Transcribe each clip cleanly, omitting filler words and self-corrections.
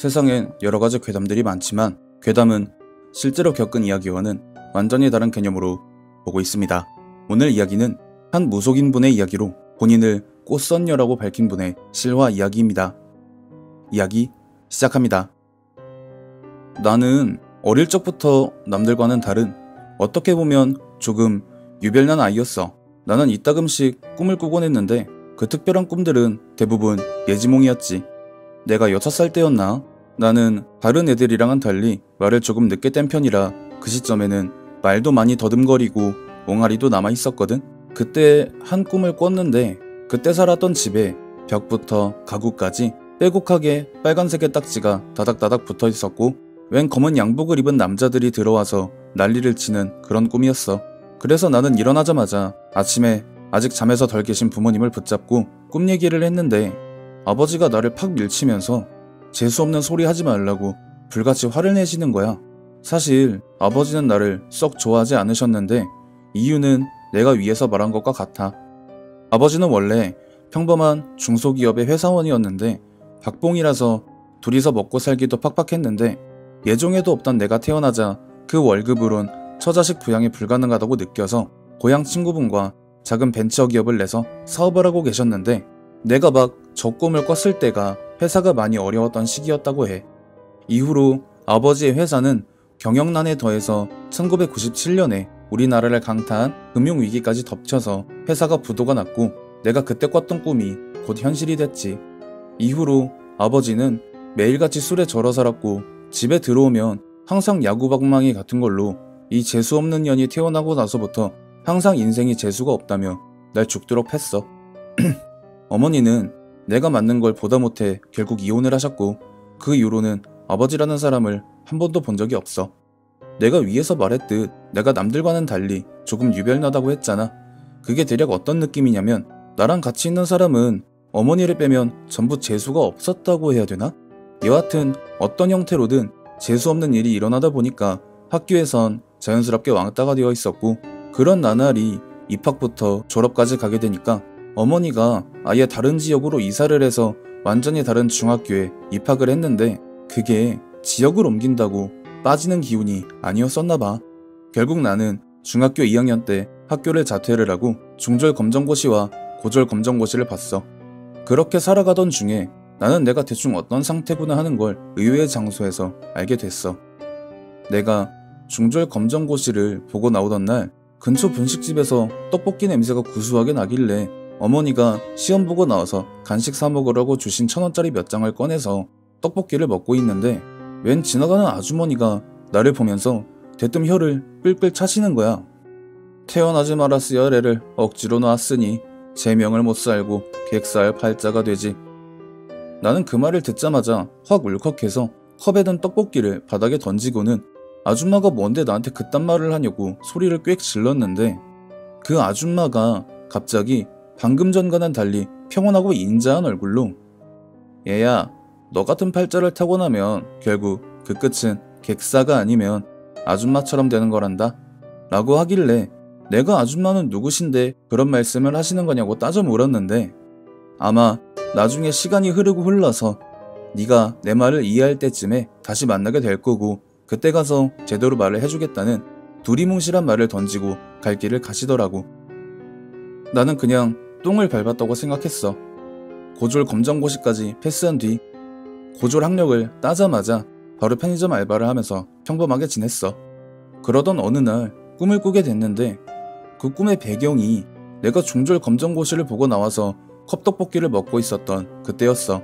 세상엔 여러가지 괴담들이 많지만 괴담은 실제로 겪은 이야기와는 완전히 다른 개념으로 보고 있습니다. 오늘 이야기는 한 무속인분의 이야기로 본인을 꽃선녀라고 밝힌 분의 실화 이야기입니다. 이야기 시작합니다. 나는 어릴 적부터 남들과는 다른, 어떻게 보면 조금 유별난 아이였어. 나는 이따금씩 꿈을 꾸곤 했는데 그 특별한 꿈들은 대부분 예지몽이었지. 내가 6살 때였나? 나는 다른 애들이랑은 달리 말을 조금 늦게 뗀 편이라 그 시점에는 말도 많이 더듬거리고 옹알이도 남아있었거든. 그때 한 꿈을 꿨는데 그때 살았던 집에 벽부터 가구까지 빼곡하게 빨간색의 딱지가 다닥다닥 붙어있었고 웬 검은 양복을 입은 남자들이 들어와서 난리를 치는 그런 꿈이었어. 그래서 나는 일어나자마자 아침에 아직 잠에서 덜 계신 부모님을 붙잡고 꿈 얘기를 했는데 아버지가 나를 팍 밀치면서 재수없는 소리 하지 말라고 불같이 화를 내시는 거야. 사실 아버지는 나를 썩 좋아하지 않으셨는데 이유는 내가 위에서 말한 것과 같아. 아버지는 원래 평범한 중소기업의 회사원이었는데 박봉이라서 둘이서 먹고 살기도 팍팍했는데 예정에도 없던 내가 태어나자 그 월급으론 처자식 부양이 불가능하다고 느껴서 고향 친구분과 작은 벤처기업을 내서 사업을 하고 계셨는데 내가 막 저 꿈을 꿨을 때가 회사가 많이 어려웠던 시기였다고 해. 이후로 아버지의 회사는 경영난에 더해서 1997년에 우리나라를 강타한 금융위기까지 덮쳐서 회사가 부도가 났고 내가 그때 꿨던 꿈이 곧 현실이 됐지. 이후로 아버지는 매일같이 술에 절어 살았고 집에 들어오면 항상 야구방망이 같은 걸로 이 재수없는 년이 태어나고 나서부터 항상 인생이 재수가 없다며 날 죽도록 팼어. 어머니는 내가 맞는 걸 보다 못해 결국 이혼을 하셨고 그 이후로는 아버지라는 사람을 한 번도 본 적이 없어. 내가 위에서 말했듯 내가 남들과는 달리 조금 유별나다고 했잖아. 그게 대략 어떤 느낌이냐면 나랑 같이 있는 사람은 어머니를 빼면 전부 재수가 없었다고 해야 되나? 여하튼 어떤 형태로든 재수없는 일이 일어나다 보니까 학교에선 자연스럽게 왕따가 되어 있었고 그런 나날이 입학부터 졸업까지 가게 되니까 어머니가 아예 다른 지역으로 이사를 해서 완전히 다른 중학교에 입학을 했는데 그게 지역을 옮긴다고 빠지는 기운이 아니었었나봐. 결국 나는 중학교 2학년 때 학교를 자퇴를 하고 중졸 검정고시와 고졸 검정고시를 봤어. 그렇게 살아가던 중에 나는 내가 대충 어떤 상태구나 하는 걸 의외의 장소에서 알게 됐어. 내가 중졸 검정고시를 보고 나오던 날 근처 분식집에서 떡볶이 냄새가 구수하게 나길래 어머니가 시험 보고 나와서 간식 사 먹으라고 주신 1,000원짜리 몇 장을 꺼내서 떡볶이를 먹고 있는데 웬 지나가는 아주머니가 나를 보면서 대뜸 혀를 끌끌 차시는 거야. 태어나지 말았어야 애를 억지로 낳았으니 제명을 못 살고 객사할 팔자가 되지. 나는 그 말을 듣자마자 확 울컥해서 컵에 든 떡볶이를 바닥에 던지고는 아줌마가 뭔데 나한테 그딴 말을 하냐고 소리를 꽥 질렀는데 그 아줌마가 갑자기 방금 전과는 달리 평온하고 인자한 얼굴로 얘야, 너 같은 팔자를 타고 나면 결국 그 끝은 객사가 아니면 아줌마처럼 되는 거란다 라고 하길래 내가 아줌마는 누구신데 그런 말씀을 하시는 거냐고 따져 물었는데 아마 나중에 시간이 흐르고 흘러서 네가 내 말을 이해할 때쯤에 다시 만나게 될 거고 그때 가서 제대로 말을 해주겠다는 두리뭉실한 말을 던지고 갈 길을 가시더라고. 나는 그냥 똥을 밟았다고 생각했어. 고졸 검정고시까지 패스한 뒤 고졸 학력을 따자마자 바로 편의점 알바를 하면서 평범하게 지냈어. 그러던 어느 날 꿈을 꾸게 됐는데 그 꿈의 배경이 내가 중졸 검정고시를 보고 나와서 컵떡볶이를 먹고 있었던 그때였어.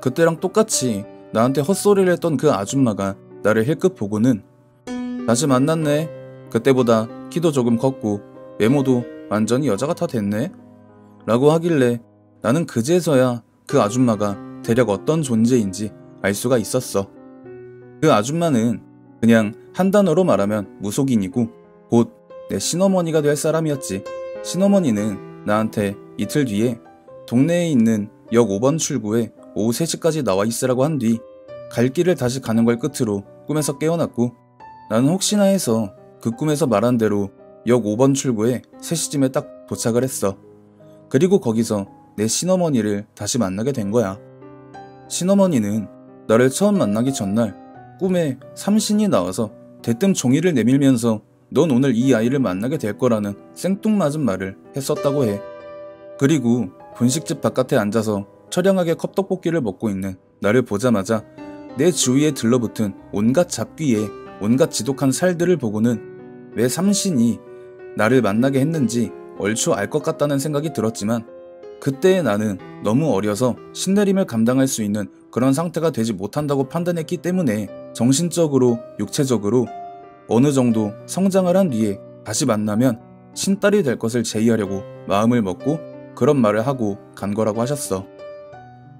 그때랑 똑같이 나한테 헛소리를 했던 그 아줌마가 나를 힐끗 보고는 다시 만났네. 그때보다 키도 조금 컸고 외모도 완전히 여자 같아 됐네 라고 하길래 나는 그제서야 그 아줌마가 대략 어떤 존재인지 알 수가 있었어. 그 아줌마는 그냥 한 단어로 말하면 무속인이고 곧 내 신어머니가 될 사람이었지. 신어머니는 나한테 이틀 뒤에 동네에 있는 역 5번 출구에 오후 3시까지 나와 있으라고 한 뒤 갈 길을 다시 가는 걸 끝으로 꿈에서 깨어났고 나는 혹시나 해서 그 꿈에서 말한 대로 역 5번 출구에 3시쯤에 딱 도착을 했어. 그리고 거기서 내 신어머니를 다시 만나게 된 거야. 신어머니는 나를 처음 만나기 전날 꿈에 삼신이 나와서 대뜸 종이를 내밀면서 넌 오늘 이 아이를 만나게 될 거라는 생뚱맞은 말을 했었다고 해. 그리고 분식집 바깥에 앉아서 처량하게 컵떡볶이를 먹고 있는 나를 보자마자 내 주위에 들러붙은 온갖 잡귀에 온갖 지독한 살들을 보고는 왜 삼신이 나를 만나게 했는지 얼추 알 것 같다는 생각이 들었지만 그때의 나는 너무 어려서 신내림을 감당할 수 있는 그런 상태가 되지 못한다고 판단했기 때문에 정신적으로 육체적으로 어느 정도 성장을 한 뒤에 다시 만나면 신딸이 될 것을 제의하려고 마음을 먹고 그런 말을 하고 간 거라고 하셨어.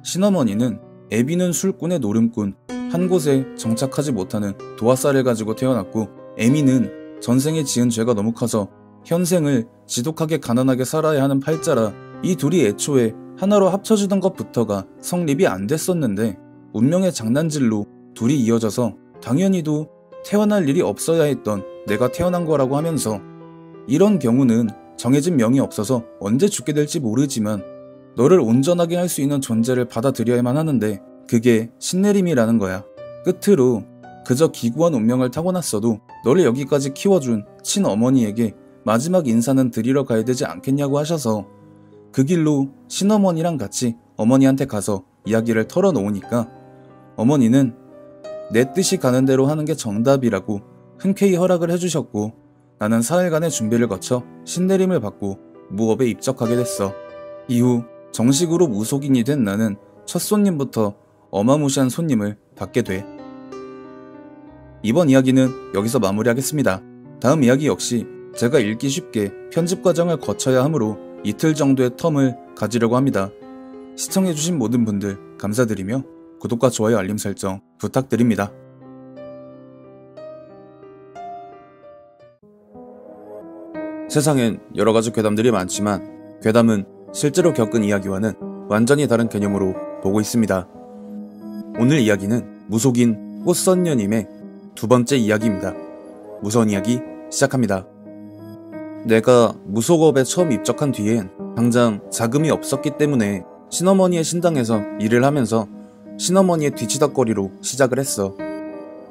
신어머니는 애비는 술꾼의 노름꾼, 한 곳에 정착하지 못하는 도화살을 가지고 태어났고 애미는 전생에 지은 죄가 너무 커서 현생을 지독하게 가난하게 살아야 하는 팔자라 이 둘이 애초에 하나로 합쳐지던 것부터가 성립이 안 됐었는데 운명의 장난질로 둘이 이어져서 당연히도 태어날 일이 없어야 했던 내가 태어난 거라고 하면서 이런 경우는 정해진 명이 없어서 언제 죽게 될지 모르지만 너를 온전하게 할 수 있는 존재를 받아들여야만 하는데 그게 신내림이라는 거야. 끝으로 그저 기구한 운명을 타고났어도 너를 여기까지 키워준 친어머니에게 마지막 인사는 드리러 가야 되지 않겠냐고 하셔서 그 길로 신어머니랑 같이 어머니한테 가서 이야기를 털어놓으니까 어머니는 내 뜻이 가는 대로 하는 게 정답이라고 흔쾌히 허락을 해주셨고 나는 사흘간의 준비를 거쳐 신내림을 받고 무업에 입적하게 됐어. 이후 정식으로 무속인이 된 나는 첫 손님부터 어마무시한 손님을 받게 돼. 이번 이야기는 여기서 마무리하겠습니다. 다음 이야기 역시 제가 읽기 쉽게 편집 과정을 거쳐야 하므로 이틀 정도의 텀을 가지려고 합니다. 시청해주신 모든 분들 감사드리며 구독과 좋아요 알림 설정 부탁드립니다. 세상엔 여러가지 괴담들이 많지만 괴담은 실제로 겪은 이야기와는 완전히 다른 개념으로 보고 있습니다. 오늘 이야기는 무속인 꽃선녀님의 두 번째 이야기입니다. 무서운 이야기 시작합니다. 내가 무속업에 처음 입적한 뒤엔 당장 자금이 없었기 때문에 신어머니의 신당에서 일을 하면서 신어머니의 뒤치다거리로 시작을 했어.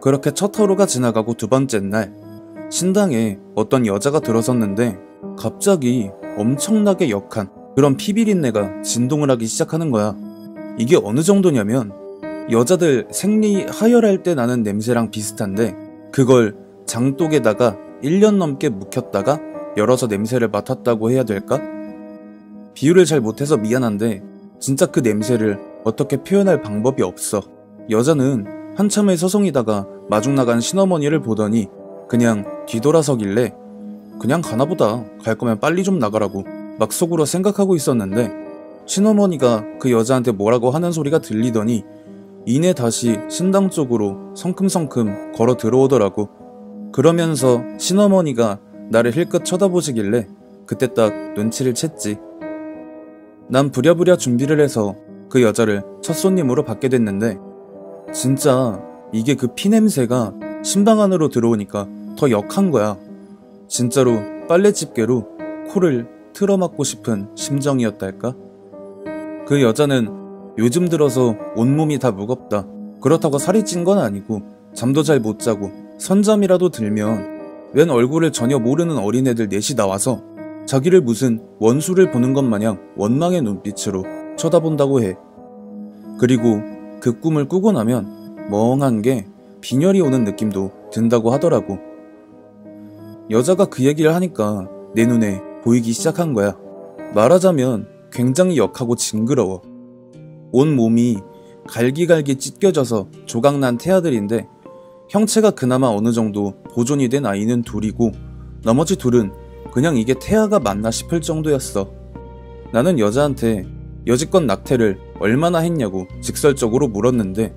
그렇게 첫 하루가 지나가고 두 번째 날 신당에 어떤 여자가 들어섰는데 갑자기 엄청나게 역한 그런 피비린내가 진동을 하기 시작하는 거야. 이게 어느 정도냐면 여자들 생리 하혈할 때 나는 냄새랑 비슷한데 그걸 장독에다가 1년 넘게 묵혔다가 열어서 냄새를 맡았다고 해야 될까? 비유를 잘 못해서 미안한데 진짜 그 냄새를 어떻게 표현할 방법이 없어. 여자는 한참을 서성이다가 마중 나간 신어머니를 보더니 그냥 뒤돌아서길래 그냥 가나보다 갈 거면 빨리 좀 나가라고 막 속으로 생각하고 있었는데 신어머니가 그 여자한테 뭐라고 하는 소리가 들리더니 이내 다시 신당 쪽으로 성큼성큼 걸어 들어오더라고. 그러면서 신어머니가 나를 힐끗 쳐다보시길래 그때 딱 눈치를 챘지. 난 부랴부랴 준비를 해서 그 여자를 첫 손님으로 받게 됐는데 진짜 이게 그 피냄새가 신방 안으로 들어오니까 더 역한 거야. 진짜로 빨래집게로 코를 틀어막고 싶은 심정이었달까? 그 여자는 요즘 들어서 온몸이 다 무겁다. 그렇다고 살이 찐 건 아니고 잠도 잘 못 자고 선잠이라도 들면 웬 얼굴을 전혀 모르는 어린애들 넷이 나와서 자기를 무슨 원수를 보는 것 마냥 원망의 눈빛으로 쳐다본다고 해. 그리고 그 꿈을 꾸고 나면 멍한 게 빈혈이 오는 느낌도 든다고 하더라고. 여자가 그 얘기를 하니까 내 눈에 보이기 시작한 거야. 말하자면 굉장히 역하고 징그러워. 온 몸이 갈기갈기 찢겨져서 조각난 태아들인데 형체가 그나마 어느 정도 보존이 된 아이는 둘이고 나머지 둘은 그냥 이게 태아가 맞나 싶을 정도였어. 나는 여자한테 여지껏 낙태를 얼마나 했냐고 직설적으로 물었는데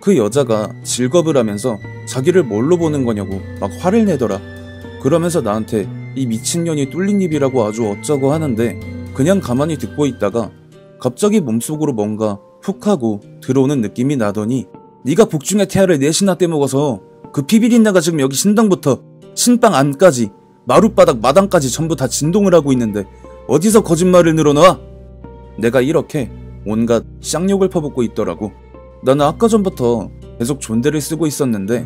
그 여자가 질겁을 하면서 자기를 뭘로 보는 거냐고 막 화를 내더라. 그러면서 나한테 이 미친년이 뚫린 입이라고 아주 어쩌고 하는데 그냥 가만히 듣고 있다가 갑자기 몸속으로 뭔가 훅 하고 들어오는 느낌이 나더니 네가 복중의 태아를 넷이나 떼먹어서 그 피비린내가 지금 여기 신당부터 신방 안까지 마룻바닥 마당까지 전부 다 진동을 하고 있는데 어디서 거짓말을 늘어놔? 내가 이렇게 온갖 쌍욕을 퍼붓고 있더라고. 나는 아까 전부터 계속 존대를 쓰고 있었는데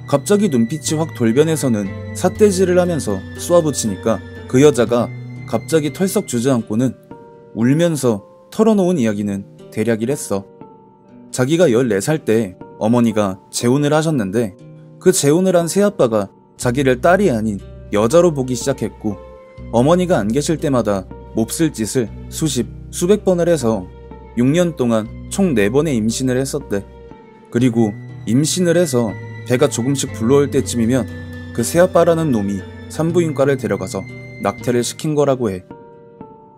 갑자기 눈빛이 확 돌변해서는 삿대질을 하면서 쏘아붙이니까 그 여자가 갑자기 털썩 주저앉고는 울면서 털어놓은 이야기는 대략 이랬어. 자기가 14살 때 어머니가 재혼을 하셨는데 그 재혼을 한 새아빠가 자기를 딸이 아닌 여자로 보기 시작했고 어머니가 안 계실 때마다 몹쓸 짓을 수백 번을 해서 6년 동안 총 4번의 임신을 했었대. 그리고 임신을 해서 배가 조금씩 불러올 때쯤이면 그 새아빠라는 놈이 산부인과를 데려가서 낙태를 시킨 거라고 해.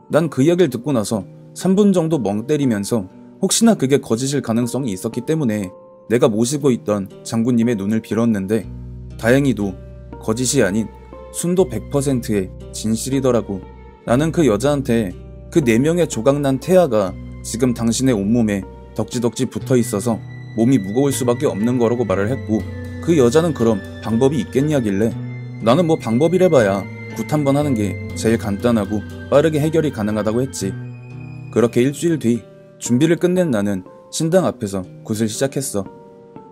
난 그 이야기를 듣고 나서 3분 정도 멍 때리면서 혹시나 그게 거짓일 가능성이 있었기 때문에 내가 모시고 있던 장군님의 눈을 빌었는데 다행히도 거짓이 아닌 순도 100%의 진실이더라고. 나는 그 여자한테 그 4명의 조각난 태아가 지금 당신의 온몸에 덕지덕지 붙어있어서 몸이 무거울 수밖에 없는 거라고 말을 했고 그 여자는 그럼 방법이 있겠냐 하길래 나는 뭐 방법이래봐야 굿 한번 하는 게 제일 간단하고 빠르게 해결이 가능하다고 했지. 그렇게 일주일 뒤 준비를 끝낸 나는 신당 앞에서 굿을 시작했어.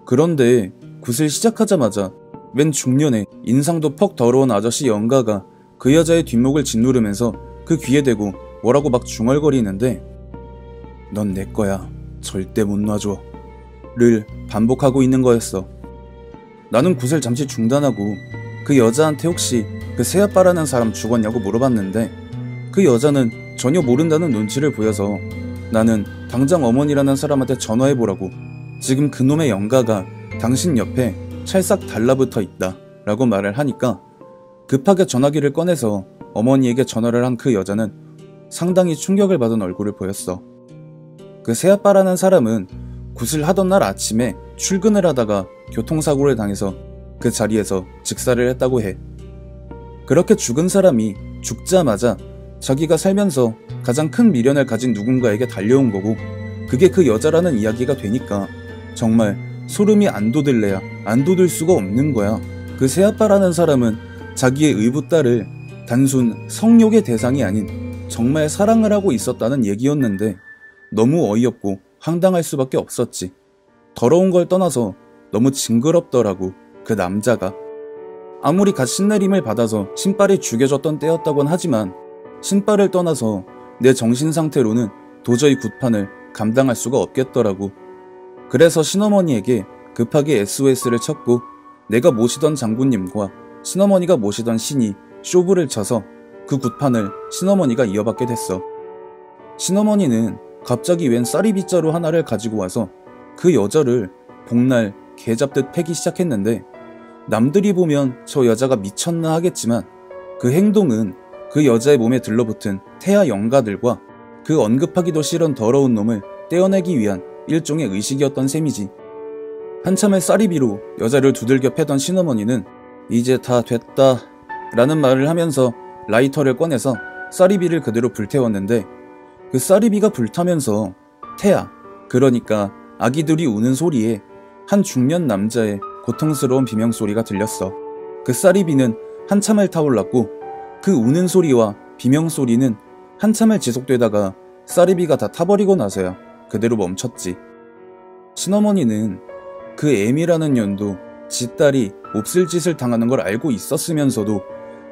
그런데 굿을 시작하자마자 웬 중년의 인상도 퍽 더러운 아저씨 영가가 그 여자의 뒷목을 짓누르면서 그 귀에 대고 뭐라고 막 중얼거리는데 넌 내 거야. 절대 못 놔줘. 를 반복하고 있는 거였어. 나는 굿을 잠시 중단하고 그 여자한테 혹시 그 새아빠라는 사람 죽었냐고 물어봤는데 그 여자는 전혀 모른다는 눈치를 보여서 나는 당장 어머니라는 사람한테 전화해보라고 지금 그놈의 영가가 당신 옆에 찰싹 달라붙어 있다 라고 말을 하니까 급하게 전화기를 꺼내서 어머니에게 전화를 한 그 여자는 상당히 충격을 받은 얼굴을 보였어. 그 새아빠라는 사람은 굿을 하던 날 아침에 출근을 하다가 교통사고를 당해서 그 자리에서 직사를 했다고 해. 그렇게 죽은 사람이 죽자마자 자기가 살면서 가장 큰 미련을 가진 누군가에게 달려온 거고 그게 그 여자라는 이야기가 되니까 정말 소름이 안 돋을래야 안 돋을 수가 없는 거야. 그 새아빠라는 사람은 자기의 의붓딸을 단순 성욕의 대상이 아닌 정말 사랑을 하고 있었다는 얘기였는데 너무 어이없고 황당할 수밖에 없었지. 더러운 걸 떠나서 너무 징그럽더라고 그 남자가. 아무리 갓 신내림을 받아서 신발이 죽여졌던 때였다곤 하지만 신발을 떠나서 내 정신 상태로는 도저히 굿판을 감당할 수가 없겠더라고. 그래서 신어머니에게 급하게 SOS를 쳤고 내가 모시던 장군님과 신어머니가 모시던 신이 쇼부를 쳐서 그 굿판을 신어머니가 이어받게 됐어. 신어머니는 갑자기 웬 쌀이 빗자루 하나를 가지고 와서 그 여자를 복날 개잡듯 패기 시작했는데 남들이 보면 저 여자가 미쳤나 하겠지만 그 행동은 그 여자의 몸에 들러붙은 태아 영가들과 그 언급하기도 싫은 더러운 놈을 떼어내기 위한 일종의 의식이었던 셈이지. 한참을 쌀이비로 여자를 두들겨 패던 신어머니는 이제 다 됐다 라는 말을 하면서 라이터를 꺼내서 쌀이비를 그대로 불태웠는데 그 쌀이비가 불타면서 태아, 그러니까 아기들이 우는 소리에 한 중년 남자의 고통스러운 비명소리가 들렸어. 그 쌀이비는 한참을 타올랐고 그 우는 소리와 비명소리는 한참을 지속되다가 쌀이비가 다 타버리고 나서야 그대로 멈췄지. 신어머니는 그 애미라는 년도 지 딸이 몹쓸 짓을 당하는 걸 알고 있었으면서도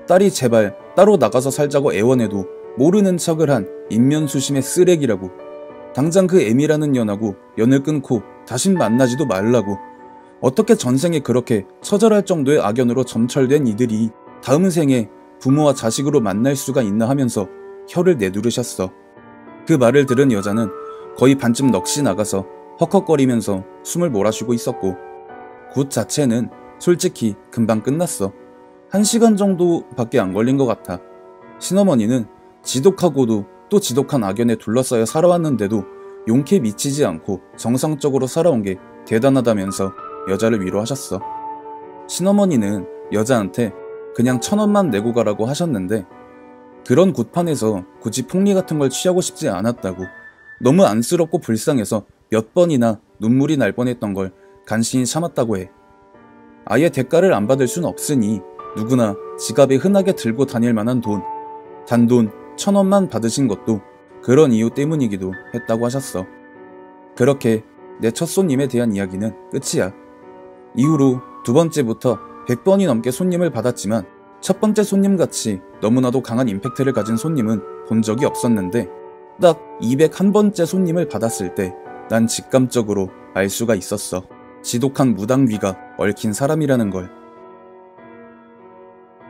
딸이 제발 따로 나가서 살자고 애원해도 모르는 척을 한 인면수심의 쓰레기라고, 당장 그 애미라는 년하고 연을 끊고 다신 만나지도 말라고, 어떻게 전생에 그렇게 처절할 정도의 악연으로 점철된 이들이 다음 생에 부모와 자식으로 만날 수가 있나 하면서 혀를 내두르셨어. 그 말을 들은 여자는 거의 반쯤 넋이 나가서 헉헉거리면서 숨을 몰아쉬고 있었고 굿 자체는 솔직히 금방 끝났어. 1시간 정도밖에 안 걸린 것 같아. 신어머니는 지독하고도 또 지독한 악연에 둘러싸여 살아왔는데도 용케 미치지 않고 정상적으로 살아온 게 대단하다면서 여자를 위로하셨어. 신어머니는 여자한테 그냥 1,000원만 내고 가라고 하셨는데 그런 굿판에서 굳이 폭리 같은 걸 취하고 싶지 않았다고, 너무 안쓰럽고 불쌍해서 몇 번이나 눈물이 날 뻔했던 걸 간신히 참았다고 해. 아예 대가를 안 받을 순 없으니 누구나 지갑에 흔하게 들고 다닐 만한 돈, 단돈 1,000원만 받으신 것도 그런 이유 때문이기도 했다고 하셨어. 그렇게 내 첫 손님에 대한 이야기는 끝이야. 이후로 두 번째부터 100번이 넘게 손님을 받았지만 첫 번째 손님같이 너무나도 강한 임팩트를 가진 손님은 본 적이 없었는데 딱 201번째 손님을 받았을 때 난 직감적으로 알 수가 있었어. 지독한 무당귀가 얽힌 사람이라는 걸.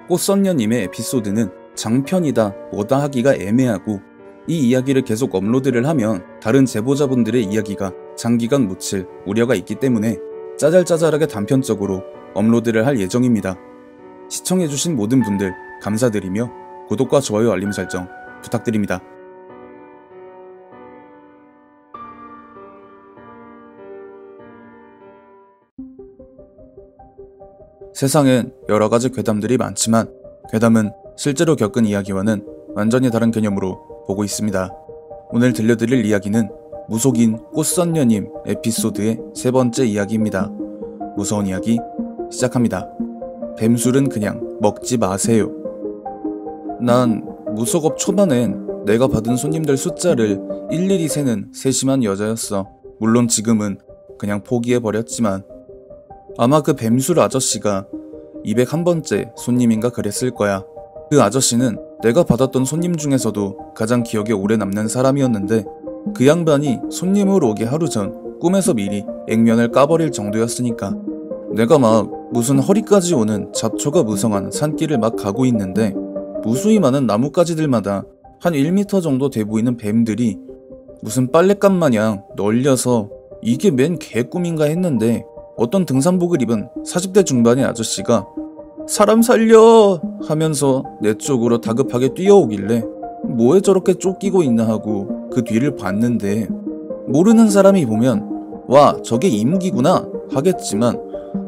꽃선녀님의 에피소드는 장편이다 뭐다 하기가 애매하고 이 이야기를 계속 업로드를 하면 다른 제보자분들의 이야기가 장기간 묻힐 우려가 있기 때문에 짜잘짜잘하게 단편적으로 업로드를 할 예정입니다. 시청해주신 모든 분들 감사드리며 구독과 좋아요 알림 설정 부탁드립니다. 세상엔 여러가지 괴담들이 많지만 괴담은 실제로 겪은 이야기와는 완전히 다른 개념으로 보고 있습니다. 오늘 들려드릴 이야기는 무속인 꽃선녀님 에피소드의 세 번째 이야기입니다. 무서운 이야기 시작합니다. 뱀술은 그냥 먹지 마세요. 난 무속업 초반엔 내가 받은 손님들 숫자를 일일이 세는 세심한 여자였어. 물론 지금은 그냥 포기해버렸지만 아마 그 뱀술 아저씨가 201번째 손님인가 그랬을 거야. 그 아저씨는 내가 받았던 손님 중에서도 가장 기억에 오래 남는 사람이었는데 그 양반이 손님을 오기 하루 전 꿈에서 미리 액면을 까버릴 정도였으니까 내가 막 무슨 허리까지 오는 잡초가 무성한 산길을 막 가고 있는데 무수히 많은 나뭇가지들마다 한 1m 정도 돼 보이는 뱀들이 무슨 빨랫감 마냥 널려서 이게 맨 개꿈인가 했는데 어떤 등산복을 입은 40대 중반의 아저씨가 사람 살려 하면서 내 쪽으로 다급하게 뛰어오길래 뭐에 저렇게 쫓기고 있나 하고 그 뒤를 봤는데 모르는 사람이 보면 와 저게 이무기구나 하겠지만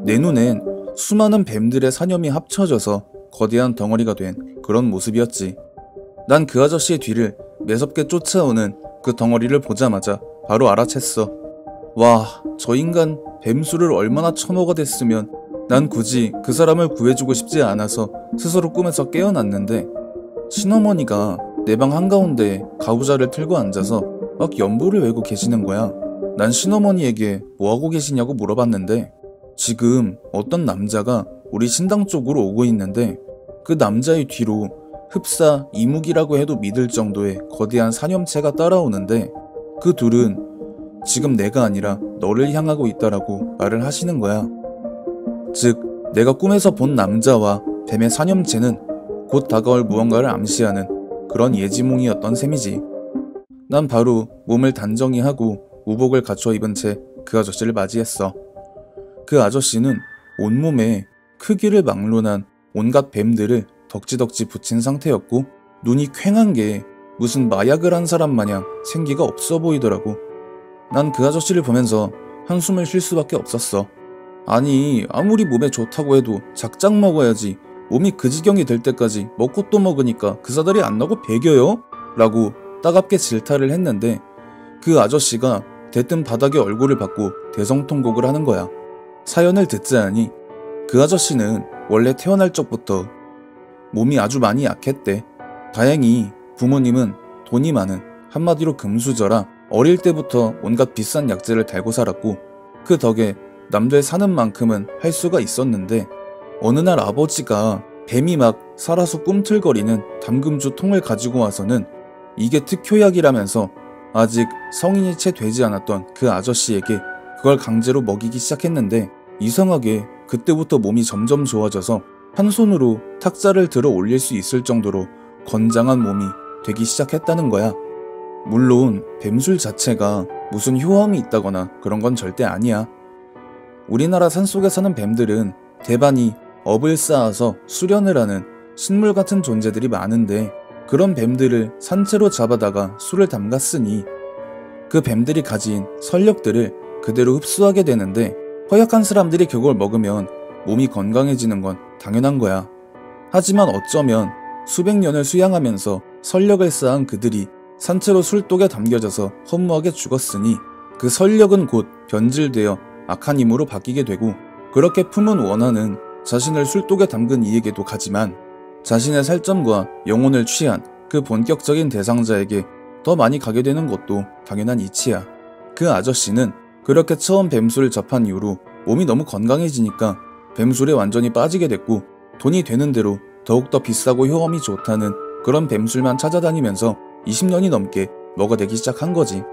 내 눈엔 수많은 뱀들의 사념이 합쳐져서 거대한 덩어리가 된 그런 모습이었지. 난 그 아저씨의 뒤를 매섭게 쫓아오는 그 덩어리를 보자마자 바로 알아챘어. 와, 저 인간 뱀술을 얼마나 처먹어 댔으면 난 굳이 그 사람을 구해주고 싶지 않아서 스스로 꿈에서 깨어났는데 친어머니가 내 방 한가운데 가부좌를 틀고 앉아서 막 연보를 외고 계시는 거야. 난 친어머니에게 뭐하고 계시냐고 물어봤는데 지금 어떤 남자가 우리 신당 쪽으로 오고 있는데 그 남자의 뒤로 흡사 이무기라고 해도 믿을 정도의 거대한 사념체가 따라오는데 그 둘은 지금 내가 아니라 너를 향하고 있다라고 말을 하시는 거야. 즉 내가 꿈에서 본 남자와 뱀의 사념체는 곧 다가올 무언가를 암시하는 그런 예지몽이었던 셈이지. 난 바로 몸을 단정히 하고 우복을 갖춰 입은 채 그 아저씨를 맞이했어. 그 아저씨는 온몸에 크기를 막론한 온갖 뱀들을 덕지덕지 붙인 상태였고 눈이 퀭한 게 무슨 마약을 한 사람 마냥 생기가 없어 보이더라고. 난 그 아저씨를 보면서 한숨을 쉴 수밖에 없었어. 아니 아무리 몸에 좋다고 해도 작작 먹어야지 몸이 그 지경이 될 때까지 먹고 또 먹으니까 그 사달이 안 나고 배겨요? 라고 따갑게 질타를 했는데 그 아저씨가 대뜸 바닥에 얼굴을 받고 대성통곡을 하는 거야. 사연을 듣자 하니 그 아저씨는 원래 태어날 적부터 몸이 아주 많이 약했대. 다행히 부모님은 돈이 많은 한마디로 금수저라 어릴 때부터 온갖 비싼 약재를 달고 살았고 그 덕에 남들 사는 만큼은 할 수가 있었는데 어느 날 아버지가 뱀이 막 살아서 꿈틀거리는 담금주 통을 가지고 와서는 이게 특효약이라면서 아직 성인이 채 되지 않았던 그 아저씨에게 그걸 강제로 먹이기 시작했는데 이상하게 그때부터 몸이 점점 좋아져서 한 손으로 탁자를 들어 올릴 수 있을 정도로 건장한 몸이 되기 시작했다는 거야. 물론 뱀술 자체가 무슨 효험이 있다거나 그런 건 절대 아니야. 우리나라 산속에 사는 뱀들은 대반이 업을 쌓아서 수련을 하는 식물 같은 존재들이 많은데 그런 뱀들을 산채로 잡아다가 술을 담갔으니 그 뱀들이 가진 설력들을 그대로 흡수하게 되는데 허약한 사람들이 그걸 먹으면 몸이 건강해지는 건 당연한 거야. 하지만 어쩌면 수백 년을 수양하면서 설력을 쌓은 그들이 산채로 술독에 담겨져서 허무하게 죽었으니 그 설력은 곧 변질되어 악한 힘으로 바뀌게 되고 그렇게 품은 원한은 자신을 술독에 담근 이에게도 가지만 자신의 살점과 영혼을 취한 그 본격적인 대상자에게 더 많이 가게 되는 것도 당연한 이치야. 그 아저씨는 그렇게 처음 뱀술을 접한 이후로 몸이 너무 건강해지니까 뱀술에 완전히 빠지게 됐고 돈이 되는 대로 더욱더 비싸고 효험이 좋다는 그런 뱀술만 찾아다니면서 20년이 넘게 먹어대기 시작한 거지.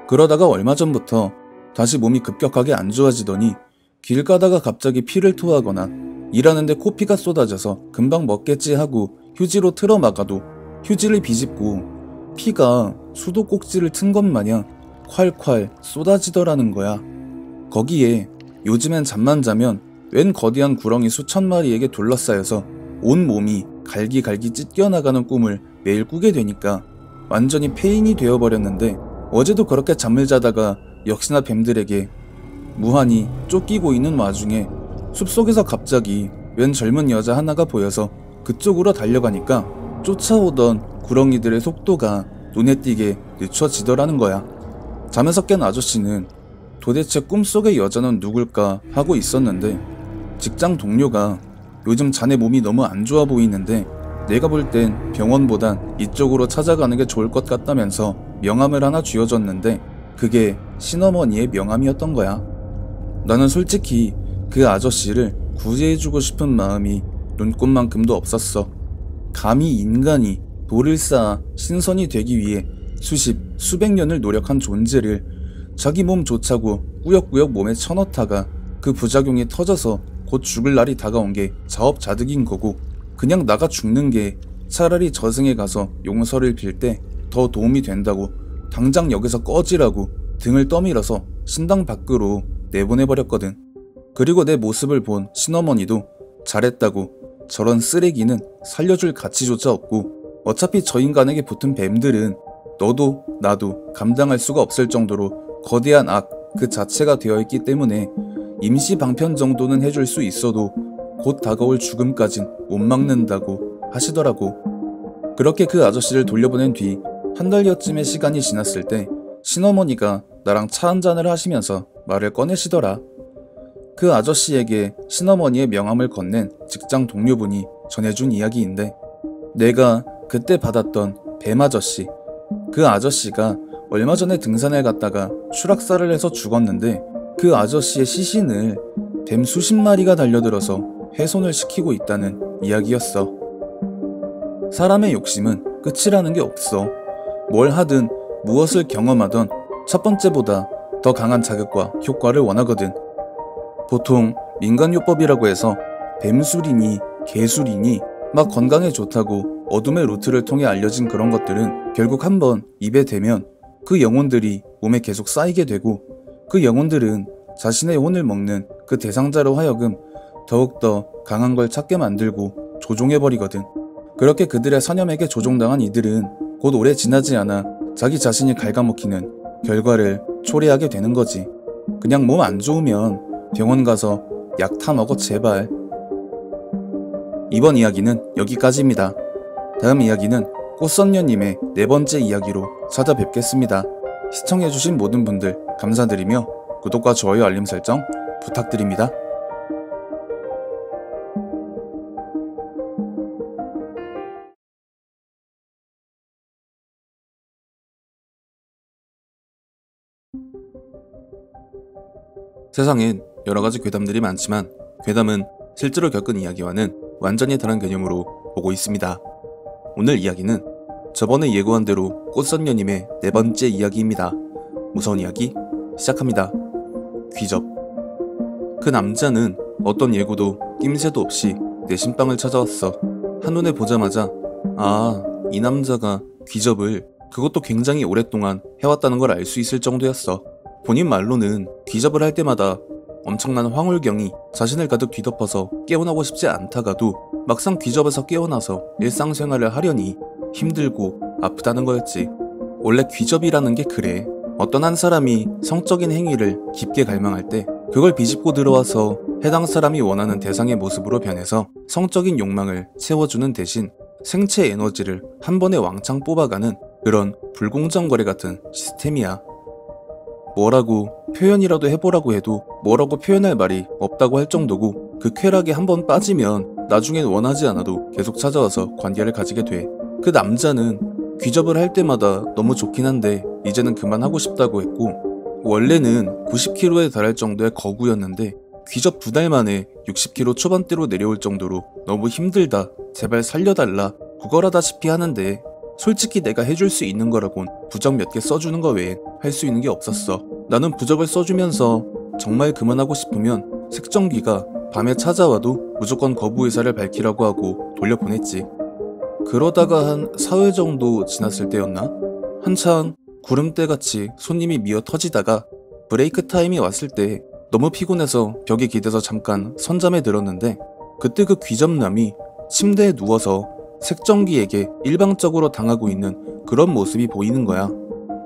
그러다가 얼마 전부터 다시 몸이 급격하게 안 좋아지더니 길 가다가 갑자기 피를 토하거나 일하는데 코피가 쏟아져서 금방 먹겠지 하고 휴지로 틀어 막아도 휴지를 비집고 피가 수도꼭지를 튼 것 마냥 콸콸 쏟아지더라는 거야. 거기에 요즘엔 잠만 자면 웬 거대한 구렁이 수천 마리에게 둘러싸여서 온 몸이 갈기갈기 찢겨나가는 꿈을 매일 꾸게 되니까 완전히 폐인이 되어버렸는데, 어제도 그렇게 잠을 자다가 역시나 뱀들에게 무한히 쫓기고 있는 와중에 숲속에서 갑자기 웬 젊은 여자 하나가 보여서 그쪽으로 달려가니까 쫓아오던 구렁이들의 속도가 눈에 띄게 늦춰지더라는 거야. 잠에서 깬 아저씨는 도대체 꿈속의 여자는 누굴까 하고 있었는데, 직장 동료가 요즘 자네 몸이 너무 안 좋아 보이는데 내가 볼 땐 병원보단 이쪽으로 찾아가는 게 좋을 것 같다면서 명함을 하나 쥐어줬는데 그게 신어머니의 명함이었던 거야. 나는 솔직히 그 아저씨를 구제해주고 싶은 마음이 눈꽃만큼도 없었어. 감히 인간이 돌을 쌓아 신선이 되기 위해 수백 년을 노력한 존재를 자기 몸 좋자고 꾸역꾸역 몸에 쳐넣다가 그 부작용이 터져서 곧 죽을 날이 다가온 게 자업자득인 거고, 그냥 나가 죽는 게 차라리 저승에 가서 용서를 빌 때 더 도움이 된다고 당장 여기서 꺼지라고 등을 떠밀어서 신당 밖으로 내보내버렸거든. 그리고 내 모습을 본 신어머니도 잘했다고, 저런 쓰레기는 살려줄 가치조차 없고 어차피 저 인간에게 붙은 뱀들은 너도 나도 감당할 수가 없을 정도로 거대한 악 그 자체가 되어있기 때문에 임시 방편 정도는 해줄 수 있어도 곧 다가올 죽음까진 못 막는다고 하시더라고. 그렇게 그 아저씨를 돌려보낸 뒤 한 달여쯤의 시간이 지났을 때 신어머니가 나랑 차 한잔을 하시면서 말을 꺼내시더라. 그 아저씨에게 신어머니의 명함을 건넨 직장 동료분이 전해준 이야기인데, 내가 그때 받았던 뱀 아저씨, 그 아저씨가 얼마 전에 등산을 갔다가 추락사를 해서 죽었는데 그 아저씨의 시신을 뱀 수십 마리가 달려들어서 훼손을 시키고 있다는 이야기였어. 사람의 욕심은 끝이라는 게 없어. 뭘 하든 무엇을 경험하던 첫 번째보다 더 강한 자극과 효과를 원하거든. 보통 민간요법이라고 해서 뱀술이니 개술이니 막 건강에 좋다고 어둠의 루트를 통해 알려진 그런 것들은 결국 한번 입에 대면 그 영혼들이 몸에 계속 쌓이게 되고, 그 영혼들은 자신의 혼을 먹는 그 대상자로 하여금 더욱더 강한 걸 찾게 만들고 조종해버리거든. 그렇게 그들의 사념에게 조종당한 이들은 곧 오래 지나지 않아 자기 자신이 갉아먹히는 결과를 초래하게 되는 거지. 그냥 몸 안 좋으면 병원 가서 약 타 먹어 제발. 이번 이야기는 여기까지입니다. 다음 이야기는 꽃선녀님의 4번째 이야기로 찾아뵙겠습니다. 시청해주신 모든 분들 감사드리며 구독과 좋아요 알림 설정 부탁드립니다. 세상엔 여러가지 괴담들이 많지만 괴담은 실제로 겪은 이야기와는 완전히 다른 개념으로 보고 있습니다. 오늘 이야기는 저번에 예고한 대로 꽃선녀님의 4번째 이야기입니다. 무서운 이야기 시작합니다. 귀접. 그 남자는 어떤 예고도 낌새도 없이 내 신방을 찾아왔어. 한눈에 보자마자 아, 이 남자가 귀접을 그것도 굉장히 오랫동안 해왔다는 걸 알 수 있을 정도였어. 본인 말로는 귀접을 할 때마다 엄청난 황홀경이 자신을 가득 뒤덮어서 깨어나고 싶지 않다가도 막상 귀접에서 깨어나서 일상생활을 하려니 힘들고 아프다는 거였지. 원래 귀접이라는 게 그래. 어떤 한 사람이 성적인 행위를 깊게 갈망할 때 그걸 비집고 들어와서 해당 사람이 원하는 대상의 모습으로 변해서 성적인 욕망을 채워주는 대신 생체 에너지를 한 번에 왕창 뽑아가는 그런 불공정 거래 같은 시스템이야. 뭐라고 표현이라도 해보라고 해도 뭐라고 표현할 말이 없다고 할 정도고, 그 쾌락에 한번 빠지면 나중엔 원하지 않아도 계속 찾아와서 관계를 가지게 돼. 그 남자는 귀접을 할 때마다 너무 좋긴 한데 이제는 그만하고 싶다고 했고, 원래는 90kg에 달할 정도의 거구였는데 귀접 2달 만에 60kg 초반대로 내려올 정도로 너무 힘들다, 제발 살려달라 구걸하다시피 하는데 솔직히 내가 해줄 수 있는 거라곤 부적 몇 개 써주는 거 외엔 할 수 있는 게 없었어. 나는 부적을 써주면서 정말 그만하고 싶으면 색정기가 밤에 찾아와도 무조건 거부 의사를 밝히라고 하고 돌려보냈지. 그러다가 한 4회 정도 지났을 때였나? 한창 구름대같이 손님이 미어 터지다가 브레이크 타임이 왔을 때 너무 피곤해서 벽에 기대서 잠깐 선잠에 들었는데 그때 그 귀접남이 침대에 누워서 색정기에게 일방적으로 당하고 있는 그런 모습이 보이는 거야.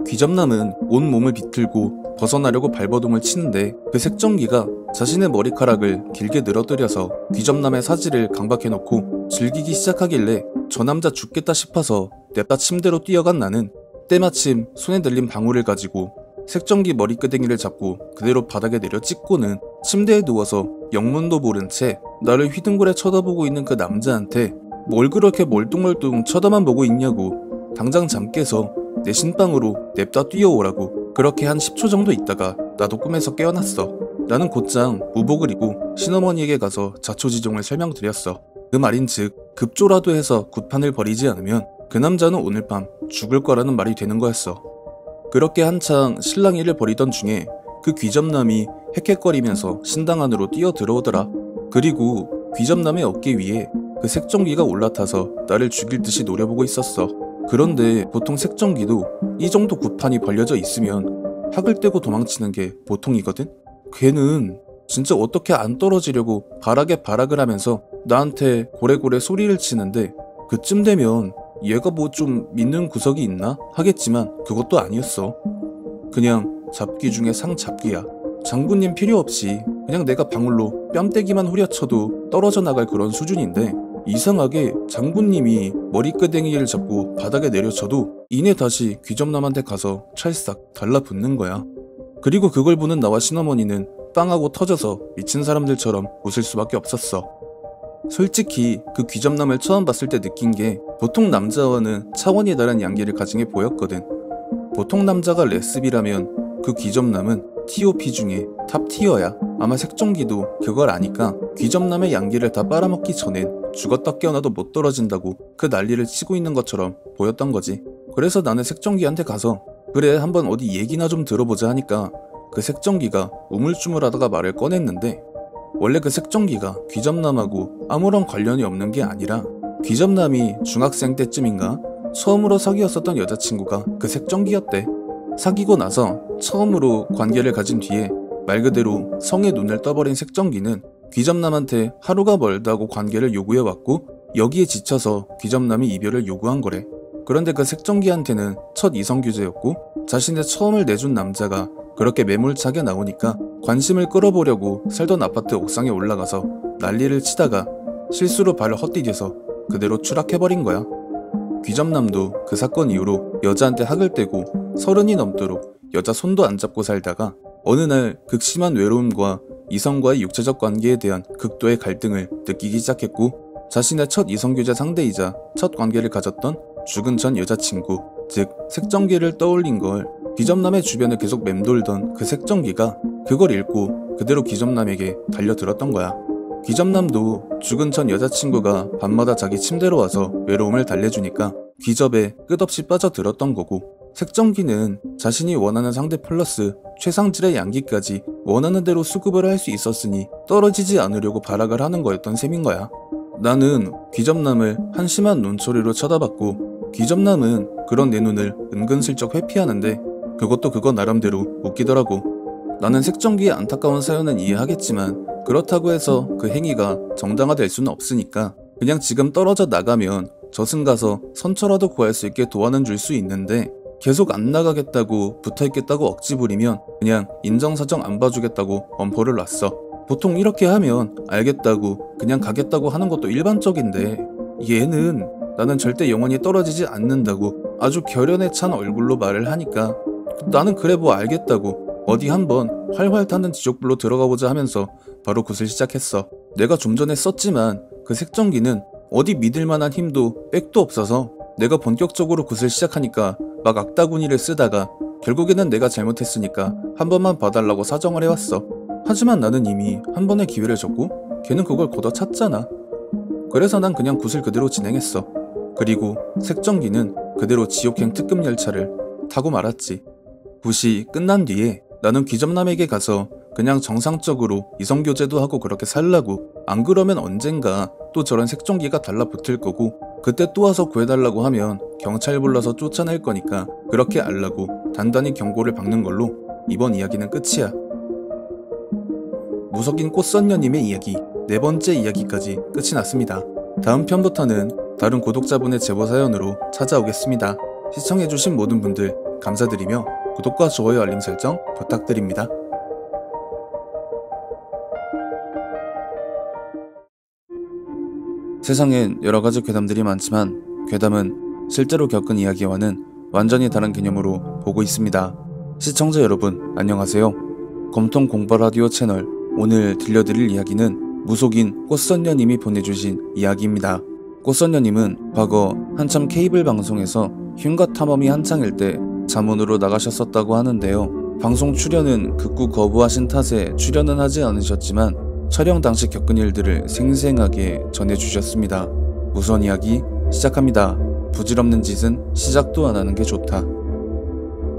귀접남은 온 몸을 비틀고 벗어나려고 발버둥을 치는데 그 색정기가 자신의 머리카락을 길게 늘어뜨려서 귀접남의 사지를 강박해놓고 즐기기 시작하길래 저 남자 죽겠다 싶어서 냅다 침대로 뛰어간 나는 때마침 손에 들린 방울을 가지고 색정기 머리끄댕이를 잡고 그대로 바닥에 내려 찍고는 침대에 누워서 영문도 모른 채 나를 휘둥그레 쳐다보고 있는 그 남자한테 뭘 그렇게 멀뚱멀뚱 쳐다만 보고 있냐고 당장 잠 깨서 내 신방으로 냅다 뛰어오라고. 그렇게 한 10초 정도 있다가 나도 꿈에서 깨어났어. 나는 곧장 무복을 입고 신어머니에게 가서 자초지종을 설명드렸어. 그 말인즉 급조라도 해서 굿판을 벌이지 않으면 그 남자는 오늘 밤 죽을 거라는 말이 되는 거였어. 그렇게 한창 실랑이를 벌이던 중에 그 귀접남이 헥헥거리면서 신당 안으로 뛰어 들어오더라. 그리고 귀접남의 어깨 위에 그 색정기가 올라타서 나를 죽일 듯이 노려보고 있었어. 그런데 보통 색정기도 이 정도 굿판이 벌려져 있으면 학을 떼고 도망치는 게 보통이거든? 걔는 진짜 어떻게 안 떨어지려고 바락에 바락을 하면서 나한테 고래고래 소리를 치는데 그쯤 되면 얘가 뭐 좀 믿는 구석이 있나 하겠지만 그것도 아니었어. 그냥 잡기 중에 상잡기야. 장군님 필요 없이 그냥 내가 방울로 뺨때기만 후려쳐도 떨어져 나갈 그런 수준인데 이상하게 장군님이 머리끄댕이를 잡고 바닥에 내려쳐도 이내 다시 귀접남한테 가서 찰싹 달라붙는 거야. 그리고 그걸 보는 나와 신어머니는 빵하고 터져서 미친 사람들처럼 웃을 수밖에 없었어. 솔직히 그 귀접남을 처음 봤을 때 느낀 게 보통 남자와는 차원이 다른 양기를 가진 게 보였거든. 보통 남자가 레스비라면 그 귀접남은 TOP 중에 탑 티어야. 아마 색종기도 그걸 아니까 귀접남의 양기를 다 빨아먹기 전엔 죽었다 깨어나도 못 떨어진다고 그 난리를 치고 있는 것처럼 보였던 거지. 그래서 나는 색종기한테 가서 그래 한번 어디 얘기나 좀 들어보자 하니까 그 색종기가 우물쭈물하다가 말을 꺼냈는데 원래 그 색종기가 귀접남하고 아무런 관련이 없는 게 아니라 귀접남이 중학생 때쯤인가 처음으로 사귀었었던 여자친구가 그 색종기였대. 사귀고 나서 처음으로 관계를 가진 뒤에 말 그대로 성에 눈을 떠버린 색종기는 귀접남한테 하루가 멀다고 관계를 요구해왔고 여기에 지쳐서 귀접남이 이별을 요구한 거래. 그런데 그 색종기한테는 첫 이성규제였고 자신의 처음을 내준 남자가 그렇게 매몰차게 나오니까 관심을 끌어보려고 살던 아파트 옥상에 올라가서 난리를 치다가 실수로 발을 헛디뎌서 그대로 추락해버린 거야. 귀접남도 그 사건 이후로 여자한테 학을 떼고 30이 넘도록 여자 손도 안 잡고 살다가 어느 날 극심한 외로움과 이성과의 육체적 관계에 대한 극도의 갈등을 느끼기 시작했고 자신의 첫 이성교제 상대이자 첫 관계를 가졌던 죽은 전 여자친구 즉 색정기를 떠올린 걸 귀접남의 주변을 계속 맴돌던 그 색정기가 그걸 읽고 그대로 귀접남에게 달려들었던 거야. 귀접남도 죽은 전 여자친구가 밤마다 자기 침대로 와서 외로움을 달래주니까 귀접에 끝없이 빠져들었던 거고 색정기는 자신이 원하는 상대 플러스 최상질의 양기까지 원하는 대로 수급을 할 수 있었으니 떨어지지 않으려고 발악을 하는 거였던 셈인 거야. 나는 귀접남을 한심한 눈초리로 쳐다봤고 귀접남은 그런 내 눈을 은근슬쩍 회피하는데 그것도 그거 나름대로 웃기더라고. 나는 색정기의 안타까운 사연은 이해하겠지만 그렇다고 해서 그 행위가 정당화될 수는 없으니까 그냥 지금 떨어져 나가면 저승 가서 선처라도 구할 수 있게 도와는 줄 수 있는데 계속 안 나가겠다고 붙어있겠다고 억지 부리면 그냥 인정사정 안 봐주겠다고 엄포를 놨어. 보통 이렇게 하면 알겠다고 그냥 가겠다고 하는 것도 일반적인데 얘는 나는 절대 영원히 떨어지지 않는다고 아주 결연에 찬 얼굴로 말을 하니까 나는 그래 뭐 알겠다고 어디 한번 활활 타는 지옥불로 들어가보자 하면서 바로 굿을 시작했어. 내가 좀 전에 썼지만 그 색정기는 어디 믿을만한 힘도 백도 없어서 내가 본격적으로 굿을 시작하니까 막 악다구니를 쓰다가 결국에는 내가 잘못했으니까 한 번만 봐달라고 사정을 해왔어. 하지만 나는 이미 한 번의 기회를 줬고 걔는 그걸 걷어찼잖아. 그래서 난 그냥 굿을 그대로 진행했어. 그리고 색정기는 그대로 지옥행 특급 열차를 타고 말았지. 굿이 끝난 뒤에 나는 귀접남에게 가서 그냥 정상적으로 이성교제도 하고 그렇게 살라고. 안 그러면 언젠가 또 저런 색종기가 달라붙을 거고 그때 또 와서 구해달라고 하면 경찰 불러서 쫓아낼 거니까 그렇게 알라고 단단히 경고를 박는 걸로 이번 이야기는 끝이야. 무속인 꽃선녀님의 이야기 4번째 이야기까지 끝이 났습니다. 다음 편부터는 다른 구독자분의 제보 사연으로 찾아오겠습니다. 시청해주신 모든 분들 감사드리며 구독과 좋아요 알림 설정 부탁드립니다. 세상엔 여러가지 괴담들이 많지만 괴담은 실제로 겪은 이야기와는 완전히 다른 개념으로 보고 있습니다. 시청자 여러분 안녕하세요. 검통 공부라디오 채널 오늘 들려드릴 이야기는 무속인 꽃선녀님이 보내주신 이야기입니다. 꽃선녀님은 과거 한참 케이블 방송에서 흉가 탐험이 한창일 때 자문으로 나가셨었다고 하는데요. 방송 출연은 극구 거부하신 탓에 출연은 하지 않으셨지만 촬영 당시 겪은 일들을 생생하게 전해주셨습니다. 무서운 이야기 시작합니다. 부질없는 짓은 시작도 안 하는 게 좋다.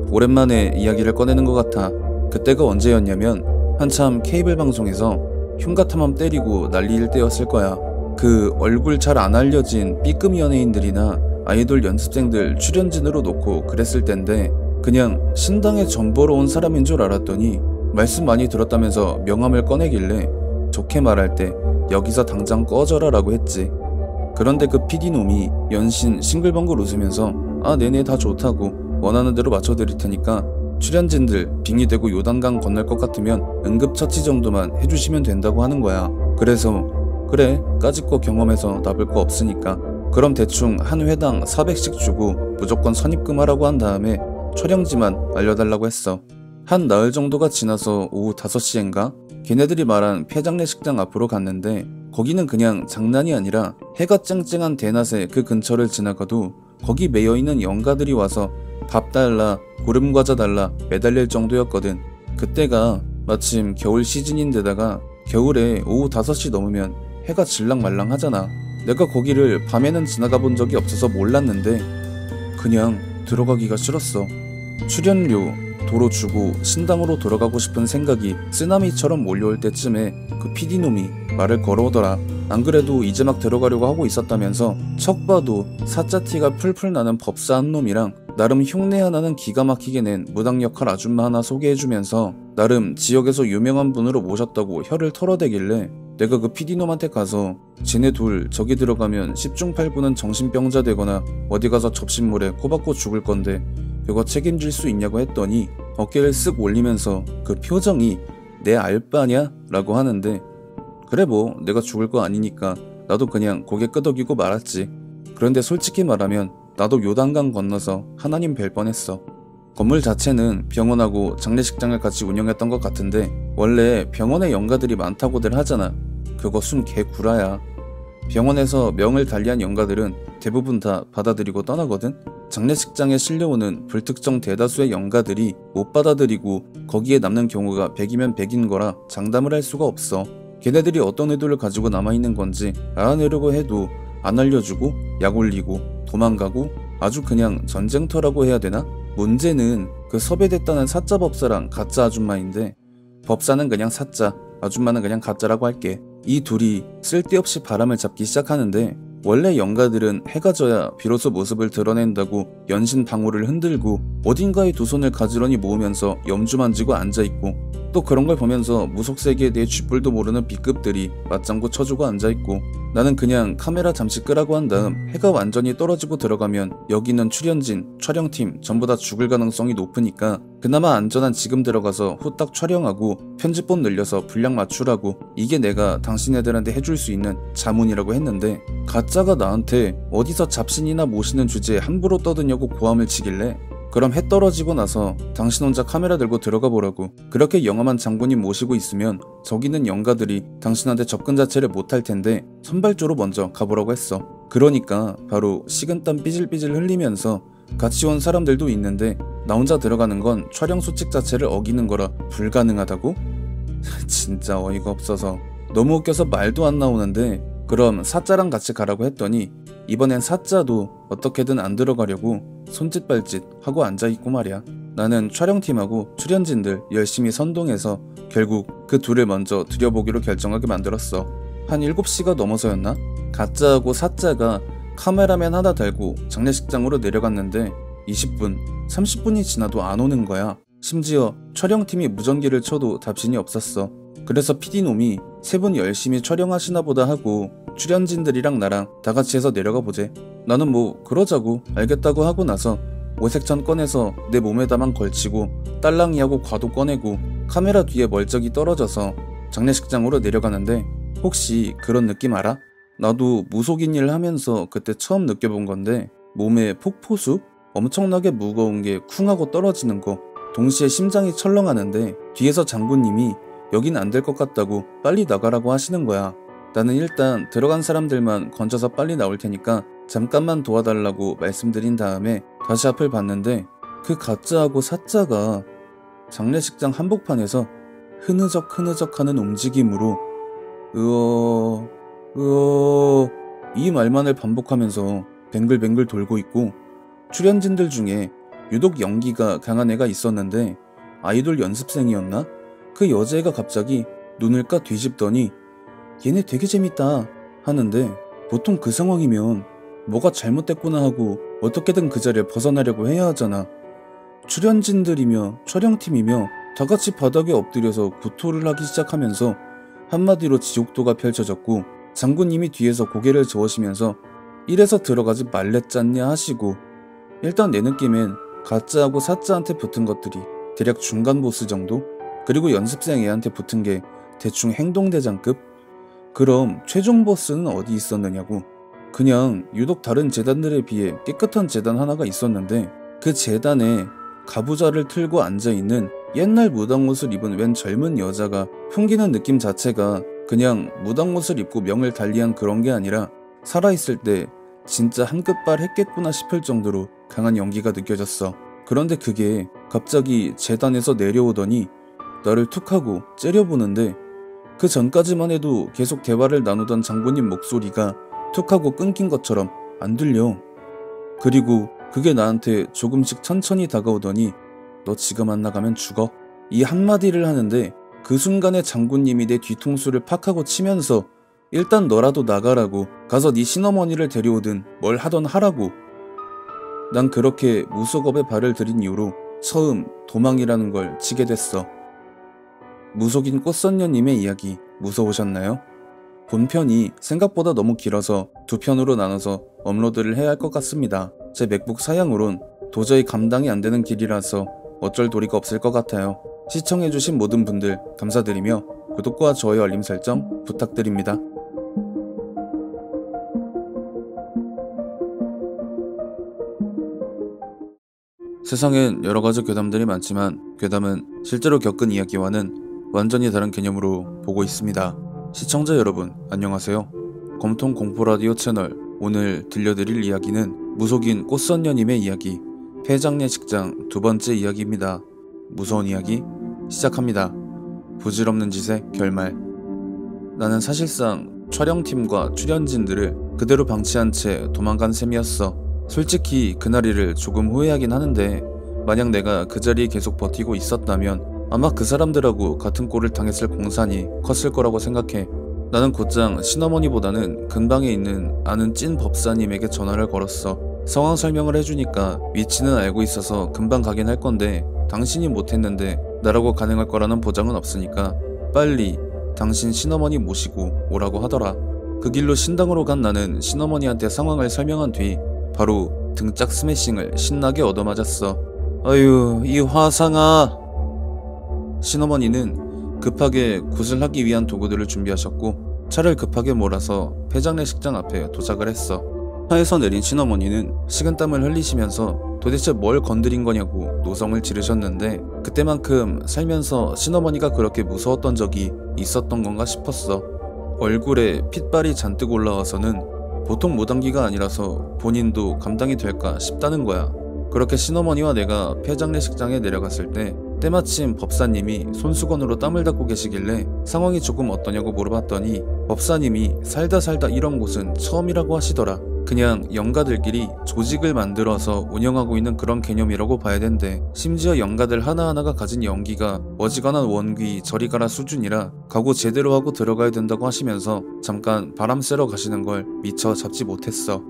오랜만에 이야기를 꺼내는 것 같아. 그때가 언제였냐면 한참 케이블 방송에서 흉가 탐험 때리고 난리일 때였을 거야. 그 얼굴 잘 안 알려진 B급 연예인들이나 아이돌 연습생들 출연진으로 놓고 그랬을 땐데 그냥 신당에 전 보러 온 사람인 줄 알았더니 말씀 많이 들었다면서 명함을 꺼내길래 좋게 말할 때 여기서 당장 꺼져라 라고 했지. 그런데 그 PD놈이 연신 싱글벙글 웃으면서 아 네네 다 좋다고 원하는 대로 맞춰드릴 테니까 출연진들 빙의 되고 요단강 건널 것 같으면 응급처치 정도만 해주시면 된다고 하는 거야. 그래서 그래 까짓거 경험해서 나쁠 거 없으니까 그럼 대충 한 회당 400씩 주고 무조건 선입금 하라고 한 다음에 촬영지만 알려달라고 했어. 한 나흘 정도가 지나서 오후 5시인가 걔네들이 말한 폐장례 식당 앞으로 갔는데 거기는 그냥 장난이 아니라 해가 쨍쨍한 대낮에 그 근처를 지나가도 거기 매여있는 영가들이 와서 밥 달라 고름과자 달라 매달릴 정도였거든. 그때가 마침 겨울 시즌인데다가 겨울에 오후 5시 넘으면 해가 질랑말랑 하잖아. 내가 거기를 밤에는 지나가 본 적이 없어서 몰랐는데 그냥 들어가기가 싫었어. 출연료 도로 주고 신당으로 돌아가고 싶은 생각이 쓰나미처럼 몰려올 때쯤에 그 PD놈이 말을 걸어오더라. 안 그래도 이제 막 들어가려고 하고 있었다면서 척 봐도 사짜티가 풀풀 나는 법사한 놈이랑 나름 흉내 하나는 기가 막히게 낸 무당 역할 아줌마 하나 소개해주면서 나름 지역에서 유명한 분으로 모셨다고 혀를 털어대길래 내가 그 PD놈한테 가서 쟤네 둘 저기 들어가면 10중 8구는 정신병자 되거나 어디 가서 접신물에 코박고 죽을 건데 그거 책임질 수 있냐고 했더니 어깨를 쓱 올리면서 그 표정이 내 알바냐? 라고 하는데 그래 뭐 내가 죽을 거 아니니까 나도 그냥 고개 끄덕이고 말았지. 그런데 솔직히 말하면 나도 요단강 건너서 하나님 뵐 뻔했어. 건물 자체는 병원하고 장례식장을 같이 운영했던 것 같은데 원래 병원에 영가들이 많다고들 하잖아. 그거 순 개구라야. 병원에서 명을 달리한 영가들은 대부분 다 받아들이고 떠나거든. 장례식장에 실려오는 불특정 대다수의 영가들이 못 받아들이고 거기에 남는 경우가 100이면 100인 거라 장담을 할 수가 없어. 걔네들이 어떤 의도를 가지고 남아있는 건지 알아내려고 해도 안 알려주고 약 올리고 도망가고 아주 그냥 전쟁터라고 해야 되나? 문제는 그 섭외됐다는 사짜 법사랑 가짜 아줌마인데 법사는 그냥 사짜, 아줌마는 그냥 가짜라고 할게. 이 둘이 쓸데없이 바람을 잡기 시작하는데 원래 영가들은 해가 져야 비로소 모습을 드러낸다고 연신 방울을 흔들고 어딘가에 두 손을 가지런히 모으면서 염주 만지고 앉아있고 또 그런 걸 보면서 무속세계에 대해 쥐뿔도 모르는 B급들이 맞장구 쳐주고 앉아있고 나는 그냥 카메라 잠시 끄라고 한 다음 해가 완전히 떨어지고 들어가면 여기 있는 출연진, 촬영팀 전부 다 죽을 가능성이 높으니까 그나마 안전한 지금 들어가서 후딱 촬영하고 편집본 늘려서 분량 맞추라고 이게 내가 당신네들한테 해줄 수 있는 자문이라고 했는데 가짜가 나한테 어디서 잡신이나 모시는 주제에 함부로 떠드냐고 고함을 치길래 그럼 해 떨어지고 나서 당신 혼자 카메라 들고 들어가 보라고. 그렇게 영험한 장군님 모시고 있으면 저기 있는 영가들이 당신한테 접근 자체를 못할 텐데 선발조로 먼저 가보라고 했어. 그러니까 바로 식은땀 삐질삐질 흘리면서 같이 온 사람들도 있는데 나 혼자 들어가는 건 촬영 수칙 자체를 어기는 거라 불가능하다고? 진짜 어이가 없어서 너무 웃겨서 말도 안 나오는데, 그럼 사짜랑 같이 가라고 했더니 이번엔 사짜도 어떻게든 안 들어가려고 손짓발짓 하고 앉아있고 말이야. 나는 촬영팀하고 출연진들 열심히 선동해서 결국 그 둘을 먼저 들여보기로 결정하게 만들었어. 한 7시가 넘어서였나? 가짜하고 사짜가 카메라맨 하나 달고 장례식장으로 내려갔는데 20분, 30분이 지나도 안 오는 거야. 심지어 촬영팀이 무전기를 쳐도 답신이 없었어. 그래서 PD놈이 세 분 열심히 촬영하시나 보다 하고 출연진들이랑 나랑 다 같이 해서 내려가 보재. 나는 뭐 그러자고 알겠다고 하고 나서 오색천 꺼내서 내 몸에다만 걸치고 딸랑이하고 과도 꺼내고 카메라 뒤에 멀쩡히 떨어져서 장례식장으로 내려가는데, 혹시 그런 느낌 알아? 나도 무속인 일 하면서 그때 처음 느껴본 건데, 몸에 폭포수? 엄청나게 무거운 게 쿵 하고 떨어지는 거, 동시에 심장이 철렁하는데 뒤에서 장군님이 여긴 안 될 것 같다고 빨리 나가라고 하시는 거야. 나는 일단 들어간 사람들만 건져서 빨리 나올 테니까 잠깐만 도와달라고 말씀드린 다음에 다시 앞을 봤는데, 그 가짜하고 사짜가 장례식장 한복판에서 흐느적 하는 움직임으로 으어 이 말만을 반복하면서 뱅글뱅글 돌고 있고, 출연진들 중에 유독 연기가 강한 애가 있었는데 아이돌 연습생이었나? 그 여자애가 갑자기 눈을 까 뒤집더니 얘네 되게 재밌다 하는데, 보통 그 상황이면 뭐가 잘못됐구나 하고 어떻게든 그 자리에 벗어나려고 해야 하잖아. 출연진들이며 촬영팀이며 다 같이 바닥에 엎드려서 구토를 하기 시작하면서 한마디로 지옥도가 펼쳐졌고, 장군님이 뒤에서 고개를 저으시면서 이래서 들어가지 말랬잖냐 하시고, 일단 내 느낌엔 가짜하고 사짜한테 붙은 것들이 대략 중간 보스 정도? 그리고 연습생 애한테 붙은 게 대충 행동대장급? 그럼 최종 보스는 어디 있었느냐고. 그냥 유독 다른 재단들에 비해 깨끗한 재단 하나가 있었는데, 그 재단에 가부좌를 틀고 앉아있는 옛날 무당옷을 입은 웬 젊은 여자가 풍기는 느낌 자체가 그냥 무당옷을 입고 명을 달리한 그런 게 아니라 살아있을 때 진짜 한 끝발 했겠구나 싶을 정도로 강한 연기가 느껴졌어. 그런데 그게 갑자기 재단에서 내려오더니 나를 툭 하고 째려보는데, 그 전까지만 해도 계속 대화를 나누던 장군님 목소리가 툭 하고 끊긴 것처럼 안 들려. 그리고 그게 나한테 조금씩 천천히 다가오더니 너 지금 안 나가면 죽어. 이 한마디를 하는데 그 순간에 장군님이 내 뒤통수를 팍 하고 치면서 일단 너라도 나가라고, 가서 네 시어머니를 데려오든 뭘 하던 하라고. 난 그렇게 무속업에 발을 들인 이후로 처음 도망이라는 걸 치게 됐어. 무속인 꽃선녀님의 이야기 무서우셨나요? 본편이 생각보다 너무 길어서 2편으로 나눠서 업로드를 해야 할 것 같습니다. 제 맥북 사양으론 도저히 감당이 안 되는 길이라서 어쩔 도리가 없을 것 같아요. 시청해주신 모든 분들 감사드리며 구독과 좋아요 알림 설정 부탁드립니다. 세상엔 여러가지 괴담들이 많지만 괴담은 실제로 겪은 이야기와는 완전히 다른 개념으로 보고 있습니다. 시청자 여러분 안녕하세요. 검통 공포라디오 채널, 오늘 들려드릴 이야기는 무속인 꽃선녀님의 이야기, 폐장례식장 2번째 이야기입니다. 무서운 이야기 시작합니다. 부질없는 짓의 결말. 나는 사실상 촬영팀과 출연진들을 그대로 방치한 채 도망간 셈이었어. 솔직히 그날 일을 조금 후회하긴 하는데, 만약 내가 그 자리에 계속 버티고 있었다면 아마 그 사람들하고 같은 꼴을 당했을 공산이 컸을 거라고 생각해. 나는 곧장 신어머니보다는 근방에 있는 아는 찐 법사님에게 전화를 걸었어. 상황 설명을 해주니까 위치는 알고 있어서 금방 가긴 할 건데 당신이 못했는데 나라고 가능할 거라는 보장은 없으니까 빨리 당신 신어머니 모시고 오라고 하더라. 그 길로 신당으로 간 나는 신어머니한테 상황을 설명한 뒤 바로 등짝 스매싱을 신나게 얻어맞았어. 아유 이 화상아. 신어머니는 급하게 굿을 하기 위한 도구들을 준비하셨고 차를 급하게 몰아서 폐장례식장 앞에 도착을 했어. 차에서 내린 신어머니는 식은땀을 흘리시면서 도대체 뭘 건드린 거냐고 노성을 지르셨는데, 그때만큼 살면서 신어머니가 그렇게 무서웠던 적이 있었던 건가 싶었어. 얼굴에 핏발이 잔뜩 올라와서는 보통 무당기가 아니라서 본인도 감당이 될까 싶다는 거야. 그렇게 신어머니와 내가 폐장례식장에 내려갔을 때 때마침 법사님이 손수건으로 땀을 닦고 계시길래 상황이 조금 어떠냐고 물어봤더니 법사님이 살다 이런 곳은 처음이라고 하시더라. 그냥 영가들끼리 조직을 만들어서 운영하고 있는 그런 개념이라고 봐야 된대. 심지어 영가들 하나하나가 가진 연기가 어지간한 원귀 저리 가라 수준이라 각오 제대로 하고 들어가야 된다고 하시면서 잠깐 바람 쐬러 가시는 걸 미처 잡지 못했어.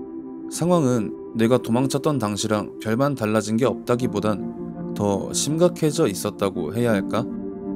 상황은 내가 도망쳤던 당시랑 별반 달라진 게 없다기보단 더 심각해져 있었다고 해야 할까?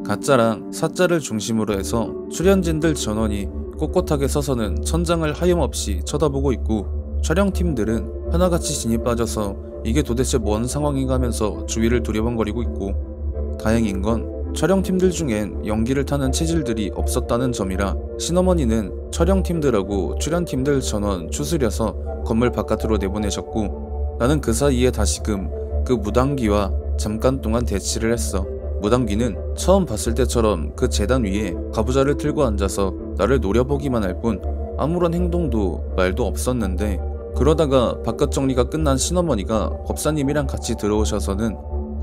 가짜랑 사짜를 중심으로 해서 출연진들 전원이 꼿꼿하게 서서는 천장을 하염없이 쳐다보고 있고 촬영팀들은 하나같이 진이 빠져서 이게 도대체 뭔 상황인가 하면서 주위를 두려번거리고 있고, 다행인 건 촬영팀들 중엔 연기를 타는 체질들이 없었다는 점이라 신어머니는 촬영팀들하고 출연팀들 전원 추스려서 건물 바깥으로 내보내셨고, 나는 그 사이에 다시금 그 무당귀와 잠깐 동안 대치를 했어. 무당귀는 처음 봤을 때처럼 그 재단 위에 가부좌를 틀고 앉아서 나를 노려보기만 할 뿐 아무런 행동도 말도 없었는데, 그러다가 바깥 정리가 끝난 신어머니가 법사님이랑 같이 들어오셔서는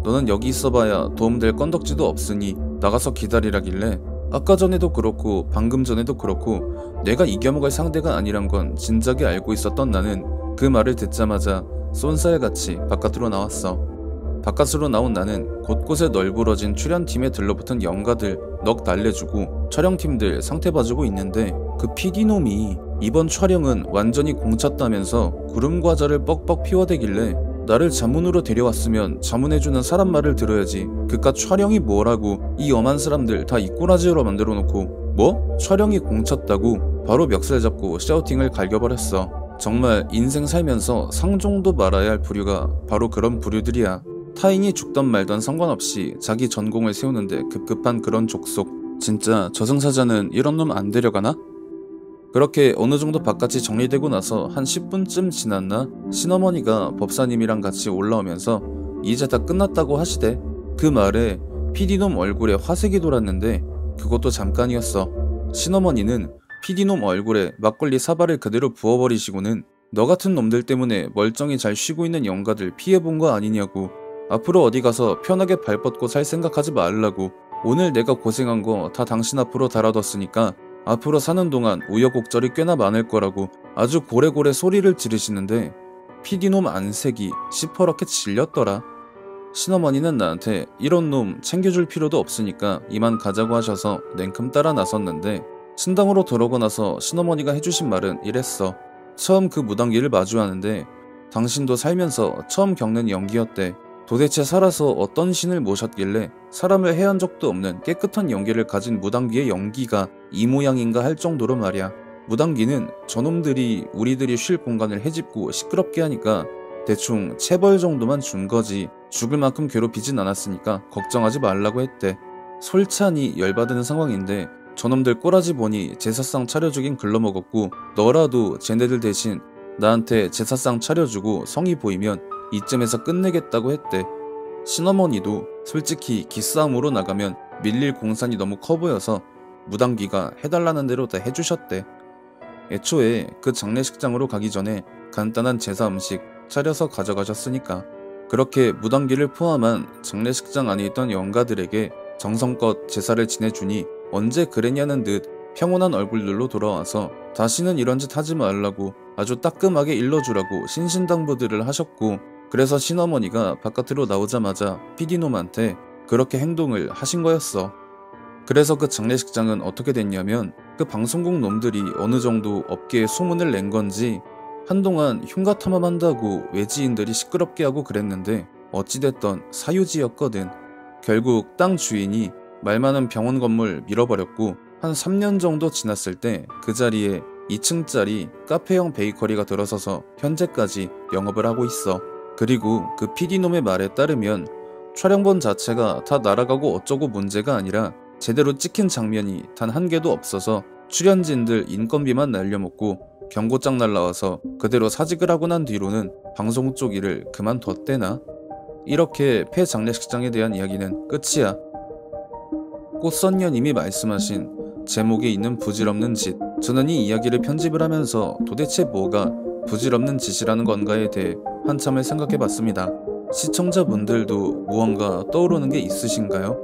너는 여기 있어봐야 도움될 건덕지도 없으니 나가서 기다리라길래, 아까 전에도 그렇고 방금 전에도 그렇고 내가 이겨먹을 상대가 아니란 건 진작에 알고 있었던 나는 그 말을 듣자마자 쏜살같이 바깥으로 나왔어. 바깥으로 나온 나는 곳곳에 널브러진 출연팀에 들러붙은 영가들 넋 달래주고 촬영팀들 상태 봐주고 있는데, 그 PD놈이 이번 촬영은 완전히 공찼다면서 구름과자를 뻑뻑 피워대길래 나를 자문으로 데려왔으면 자문해주는 사람 말을 들어야지 그깟 촬영이 뭐라고 이 엄한 사람들 다 이꼬라지로 만들어놓고 뭐? 촬영이 공찼다고 바로 멱살 잡고 샤우팅을 갈겨버렸어. 정말 인생 살면서 상종도 말아야 할 부류가 바로 그런 부류들이야. 타인이 죽던 말던 상관없이 자기 전공을 세우는데 급급한 그런 족속. 진짜 저승사자는 이런 놈 안 데려가나? 그렇게 어느 정도 바깥이 정리되고 나서 한 10분쯤 지났나 신어머니가 법사님이랑 같이 올라오면서 이제 다 끝났다고 하시대. 그 말에 PD놈 얼굴에 화색이 돌았는데 그것도 잠깐이었어. 신어머니는 PD놈 얼굴에 막걸리 사발을 그대로 부어버리시고는 너 같은 놈들 때문에 멀쩡히 잘 쉬고 있는 영가들 피해본 거 아니냐고, 앞으로 어디 가서 편하게 발 뻗고 살 생각하지 말라고, 오늘 내가 고생한 거 다 당신 앞으로 달아뒀으니까 앞으로 사는 동안 우여곡절이 꽤나 많을 거라고 아주 고래고래 소리를 지르시는데 PD놈 안색이 시퍼렇게 질렸더라. 신어머니는 나한테 이런 놈 챙겨줄 필요도 없으니까 이만 가자고 하셔서 냉큼 따라 나섰는데, 신당으로 들어오고 나서 신어머니가 해주신 말은 이랬어. 처음 그 무당귀를 마주하는데 당신도 살면서 처음 겪는 연기였대. 도대체 살아서 어떤 신을 모셨길래 사람을 해한 적도 없는 깨끗한 연기를 가진 무당귀의 연기가 이 모양인가 할 정도로 말이야. 무당귀는 저놈들이 우리들이 쉴 공간을 헤집고 시끄럽게 하니까 대충 체벌 정도만 준 거지 죽을 만큼 괴롭히진 않았으니까 걱정하지 말라고 했대. 솔찬히 열받은 상황인데 저놈들 꼬라지 보니 제사상 차려주긴 글러먹었고, 너라도 쟤네들 대신 나한테 제사상 차려주고 성의 보이면 이쯤에서 끝내겠다고 했대. 신어머니도 솔직히 기싸움으로 나가면 밀릴 공산이 너무 커 보여서 무당귀가 해달라는 대로 다 해주셨대. 애초에 그 장례식장으로 가기 전에 간단한 제사 음식 차려서 가져가셨으니까. 그렇게 무당귀를 포함한 장례식장 안에 있던 영가들에게 정성껏 제사를 지내주니 언제 그랬냐는 듯 평온한 얼굴들로 돌아와서 다시는 이런 짓 하지 말라고 아주 따끔하게 일러주라고 신신당부들을 하셨고, 그래서 신어머니가 바깥으로 나오자마자 PD놈한테 그렇게 행동을 하신 거였어. 그래서 그 장례식장은 어떻게 됐냐면, 그 방송국 놈들이 어느 정도 업계에 소문을 낸 건지 한동안 흉가 탐험한다고 외지인들이 시끄럽게 하고 그랬는데 어찌됐던 사유지였거든. 결국 땅 주인이 말 많은 병원 건물 밀어버렸고, 한 3년 정도 지났을 때 그 자리에 2층짜리 카페형 베이커리가 들어서서 현재까지 영업을 하고 있어. 그리고 그 PD놈의 말에 따르면 촬영본 자체가 다 날아가고 어쩌고 문제가 아니라 제대로 찍힌 장면이 단 한 개도 없어서 출연진들 인건비만 날려먹고 경고장 날라와서 그대로 사직을 하고 난 뒤로는 방송 쪽 일을 그만뒀대나? 이렇게 폐장례식장에 대한 이야기는 끝이야. 꽃선녀님이 말씀하신 제목에 있는 부질없는 짓, 저는 이 이야기를 편집을 하면서 도대체 뭐가 부질없는 짓이라는 건가에 대해 한참을 생각해봤습니다. 시청자분들도 무언가 떠오르는 게 있으신가요?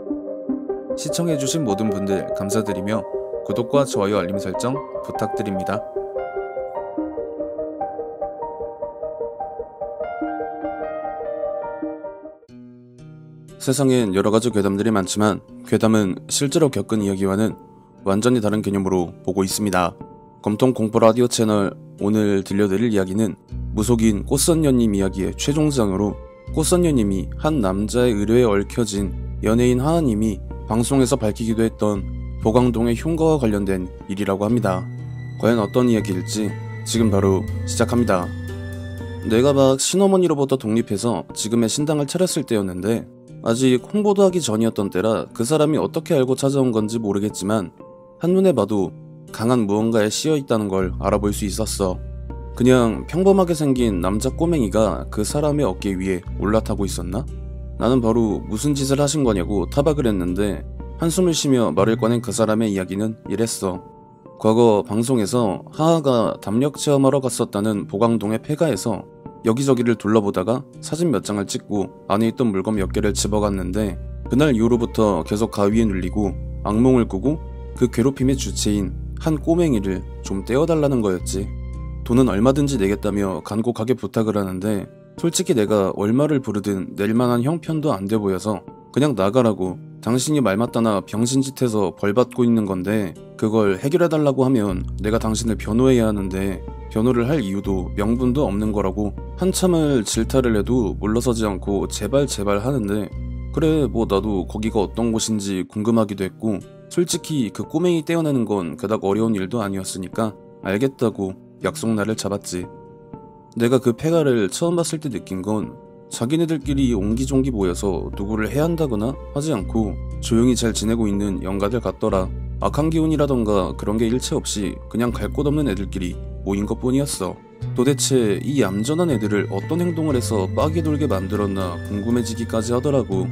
시청해주신 모든 분들 감사드리며 구독과 좋아요 알림 설정 부탁드립니다. 세상엔 여러가지 괴담들이 많지만 괴담은 실제로 겪은 이야기와는 완전히 다른 개념으로 보고 있습니다. 검통 공포 라디오 채널 오늘 들려드릴 이야기는 무속인 꽃선녀님 이야기의 최종장으로 꽃선녀님이 한 남자의 의뢰에 얽혀진 연예인 하하님이 방송에서 밝히기도 했던 보강동의 흉가와 관련된 일이라고 합니다. 과연 어떤 이야기일지 지금 바로 시작합니다. 내가 막 신어머니로부터 독립해서 지금의 신당을 차렸을 때였는데 아직 홍보도 하기 전이었던 때라 그 사람이 어떻게 알고 찾아온 건지 모르겠지만 한눈에 봐도 강한 무언가에 씌여 있다는 걸 알아볼 수 있었어. 그냥 평범하게 생긴 남자 꼬맹이가 그 사람의 어깨 위에 올라타고 있었나? 나는 바로 무슨 짓을 하신 거냐고 타박을 했는데 한숨을 쉬며 말을 꺼낸 그 사람의 이야기는 이랬어. 과거 방송에서 하하가 담력 체험하러 갔었다는 보강동의 폐가에서 여기저기를 둘러보다가 사진 몇 장을 찍고 안에 있던 물건 몇 개를 집어갔는데 그날 이후로부터 계속 가위에 눌리고 악몽을 꾸고 그 괴롭힘의 주체인 한 꼬맹이를 좀 떼어달라는 거였지. 돈은 얼마든지 내겠다며 간곡하게 부탁을 하는데 솔직히 내가 얼마를 부르든 낼만한 형편도 안 돼 보여서 그냥 나가라고, 당신이 말 맞다나 병신짓해서 벌 받고 있는 건데 그걸 해결해달라고 하면 내가 당신을 변호해야 하는데 변호를 할 이유도 명분도 없는 거라고 한참을 질타를 해도 물러서지 않고 제발 하는데 그래 뭐 나도 거기가 어떤 곳인지 궁금하기도 했고 솔직히 그 꼬맹이 떼어내는 건 그닥 어려운 일도 아니었으니까 알겠다고 약속날을 잡았지. 내가 그 폐가를 처음 봤을 때 느낀 건 자기네들끼리 옹기종기 모여서 누구를 해한다거나 하지 않고 조용히 잘 지내고 있는 영가들 같더라. 악한 기운이라던가 그런 게 일체 없이 그냥 갈 곳 없는 애들끼리 모인 것 뿐이었어. 도대체 이 얌전한 애들을 어떤 행동을 해서 빡이 돌게 만들었나 궁금해지기까지 하더라고.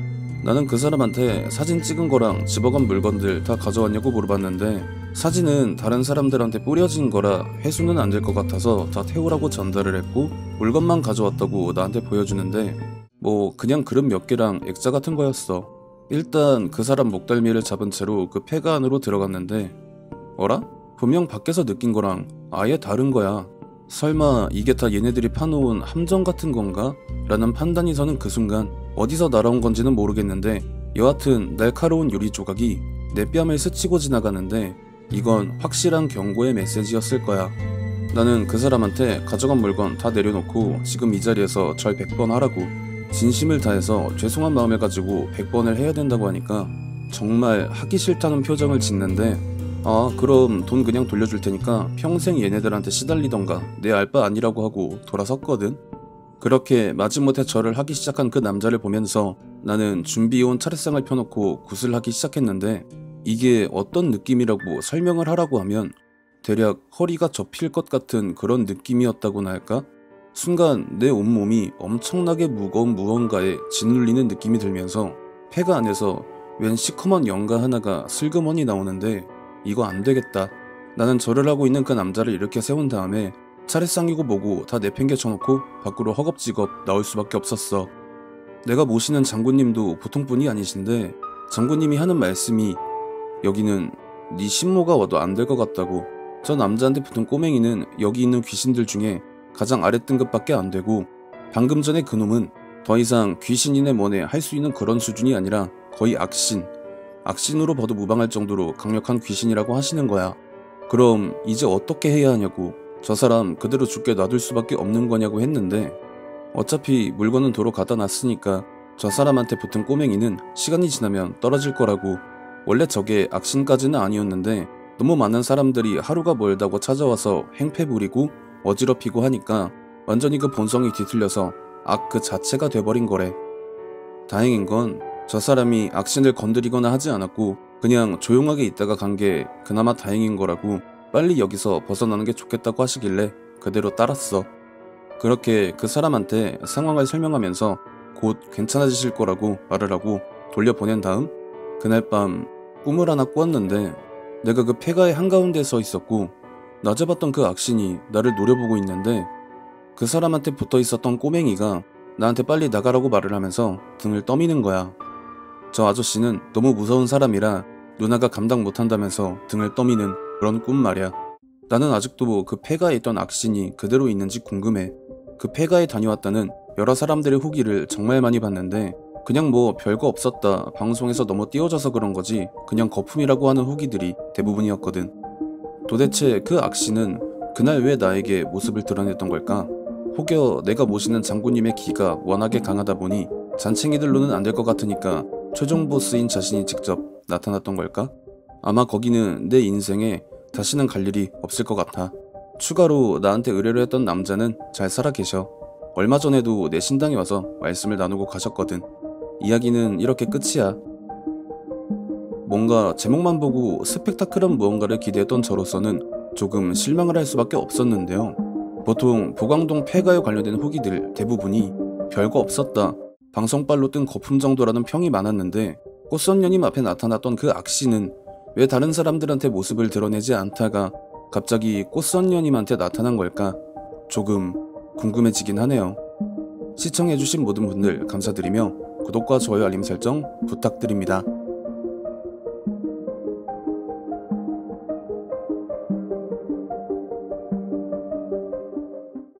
나는 그 사람한테 사진 찍은 거랑 집어간 물건들 다 가져왔냐고 물어봤는데 사진은 다른 사람들한테 뿌려진 거라 회수는 안 될 것 같아서 다 태우라고 전달을 했고 물건만 가져왔다고 나한테 보여주는데 뭐 그냥 그릇 몇 개랑 액자 같은 거였어. 일단 그 사람 목덜미를 잡은 채로 그 폐가 안으로 들어갔는데 어라? 분명 밖에서 느낀 거랑 아예 다른 거야. 설마 이게 다 얘네들이 파놓은 함정 같은 건가? 라는 판단이 서는 그 순간 어디서 날아온 건지는 모르겠는데 여하튼 날카로운 유리 조각이 내 뺨을 스치고 지나가는데 이건 확실한 경고의 메시지였을 거야. 나는 그 사람한테 가져간 물건 다 내려놓고 지금 이 자리에서 절 100번 하라고, 진심을 다해서 죄송한 마음을 가지고 100번을 해야 된다고 하니까 정말 하기 싫다는 표정을 짓는데 아 그럼 돈 그냥 돌려줄 테니까 평생 얘네들한테 시달리던가 내 알 바 아니라고 하고 돌아섰거든. 그렇게 마지못해 절을 하기 시작한 그 남자를 보면서 나는 준비해온 차례상을 펴놓고 굿을 하기 시작했는데 이게 어떤 느낌이라고 설명을 하라고 하면 대략 허리가 접힐 것 같은 그런 느낌이었다고나 할까? 순간 내 온몸이 엄청나게 무거운 무언가에 짓눌리는 느낌이 들면서 폐가 안에서 웬 시커먼 영가 하나가 슬그머니 나오는데 이거 안 되겠다. 나는 절을 하고 있는 그 남자를 이렇게 세운 다음에 차례상이고 뭐고 다 내팽개쳐놓고 밖으로 허겁지겁 나올 수밖에 없었어. 내가 모시는 장군님도 보통분이 아니신데 장군님이 하는 말씀이 여기는 네 신모가 와도 안 될 것 같다고. 저 남자한테 붙은 꼬맹이는 여기 있는 귀신들 중에 가장 아랫등급밖에 안 되고 방금 전에 그놈은 더 이상 귀신이네 뭐네 할 수 있는 그런 수준이 아니라 거의 악신으로 봐도 무방할 정도로 강력한 귀신이라고 하시는 거야. 그럼 이제 어떻게 해야 하냐고, 저 사람 그대로 죽게 놔둘 수밖에 없는 거냐고 했는데 어차피 물건은 도로 갖다 놨으니까 저 사람한테 붙은 꼬맹이는 시간이 지나면 떨어질 거라고. 원래 저게 악신까지는 아니었는데 너무 많은 사람들이 하루가 멀다고 찾아와서 행패 부리고 어지럽히고 하니까 완전히 그 본성이 뒤틀려서 악 그 자체가 돼버린 거래. 다행인 건 저 사람이 악신을 건드리거나 하지 않았고 그냥 조용하게 있다가 간 게 그나마 다행인 거라고 빨리 여기서 벗어나는 게 좋겠다고 하시길래 그대로 따랐어. 그렇게 그 사람한테 상황을 설명하면서 곧 괜찮아지실 거라고 말을 하고 돌려보낸 다음 그날 밤 꿈을 하나 꿨는데 내가 그 폐가의 한가운데에 서 있었고 낮에 봤던 그 악신이 나를 노려보고 있는데 그 사람한테 붙어 있었던 꼬맹이가 나한테 빨리 나가라고 말을 하면서 등을 떠미는 거야. 저 아저씨는 너무 무서운 사람이라 누나가 감당 못한다면서 등을 떠미는 그런 꿈 말이야. 나는 아직도 그 폐가에 있던 악신이 그대로 있는지 궁금해. 그 폐가에 다녀왔다는 여러 사람들의 후기를 정말 많이 봤는데 그냥 뭐 별거 없었다, 방송에서 너무 띄워져서 그런 거지 그냥 거품이라고 하는 후기들이 대부분이었거든. 도대체 그 악신은 그날 왜 나에게 모습을 드러냈던 걸까? 혹여 내가 모시는 장군님의 기가 워낙에 강하다 보니 잔챙이들로는 안 될 것 같으니까 최종 보스인 자신이 직접 나타났던 걸까? 아마 거기는 내 인생에 다시는 갈 일이 없을 것 같아. 추가로 나한테 의뢰를 했던 남자는 잘 살아 계셔. 얼마 전에도 내 신당에 와서 말씀을 나누고 가셨거든. 이야기는 이렇게 끝이야. 뭔가 제목만 보고 스펙타클한 무언가를 기대했던 저로서는 조금 실망을 할 수밖에 없었는데요. 보통 보광동 폐가에 관련된 후기들 대부분이 별거 없었다, 방송빨로 뜬 거품 정도라는 평이 많았는데 꽃선녀님 앞에 나타났던 그 악신은 왜 다른 사람들한테 모습을 드러내지 않다가 갑자기 꽃선녀님한테 나타난 걸까? 조금 궁금해지긴 하네요. 시청해주신 모든 분들 감사드리며 구독과 좋아요 알림 설정 부탁드립니다.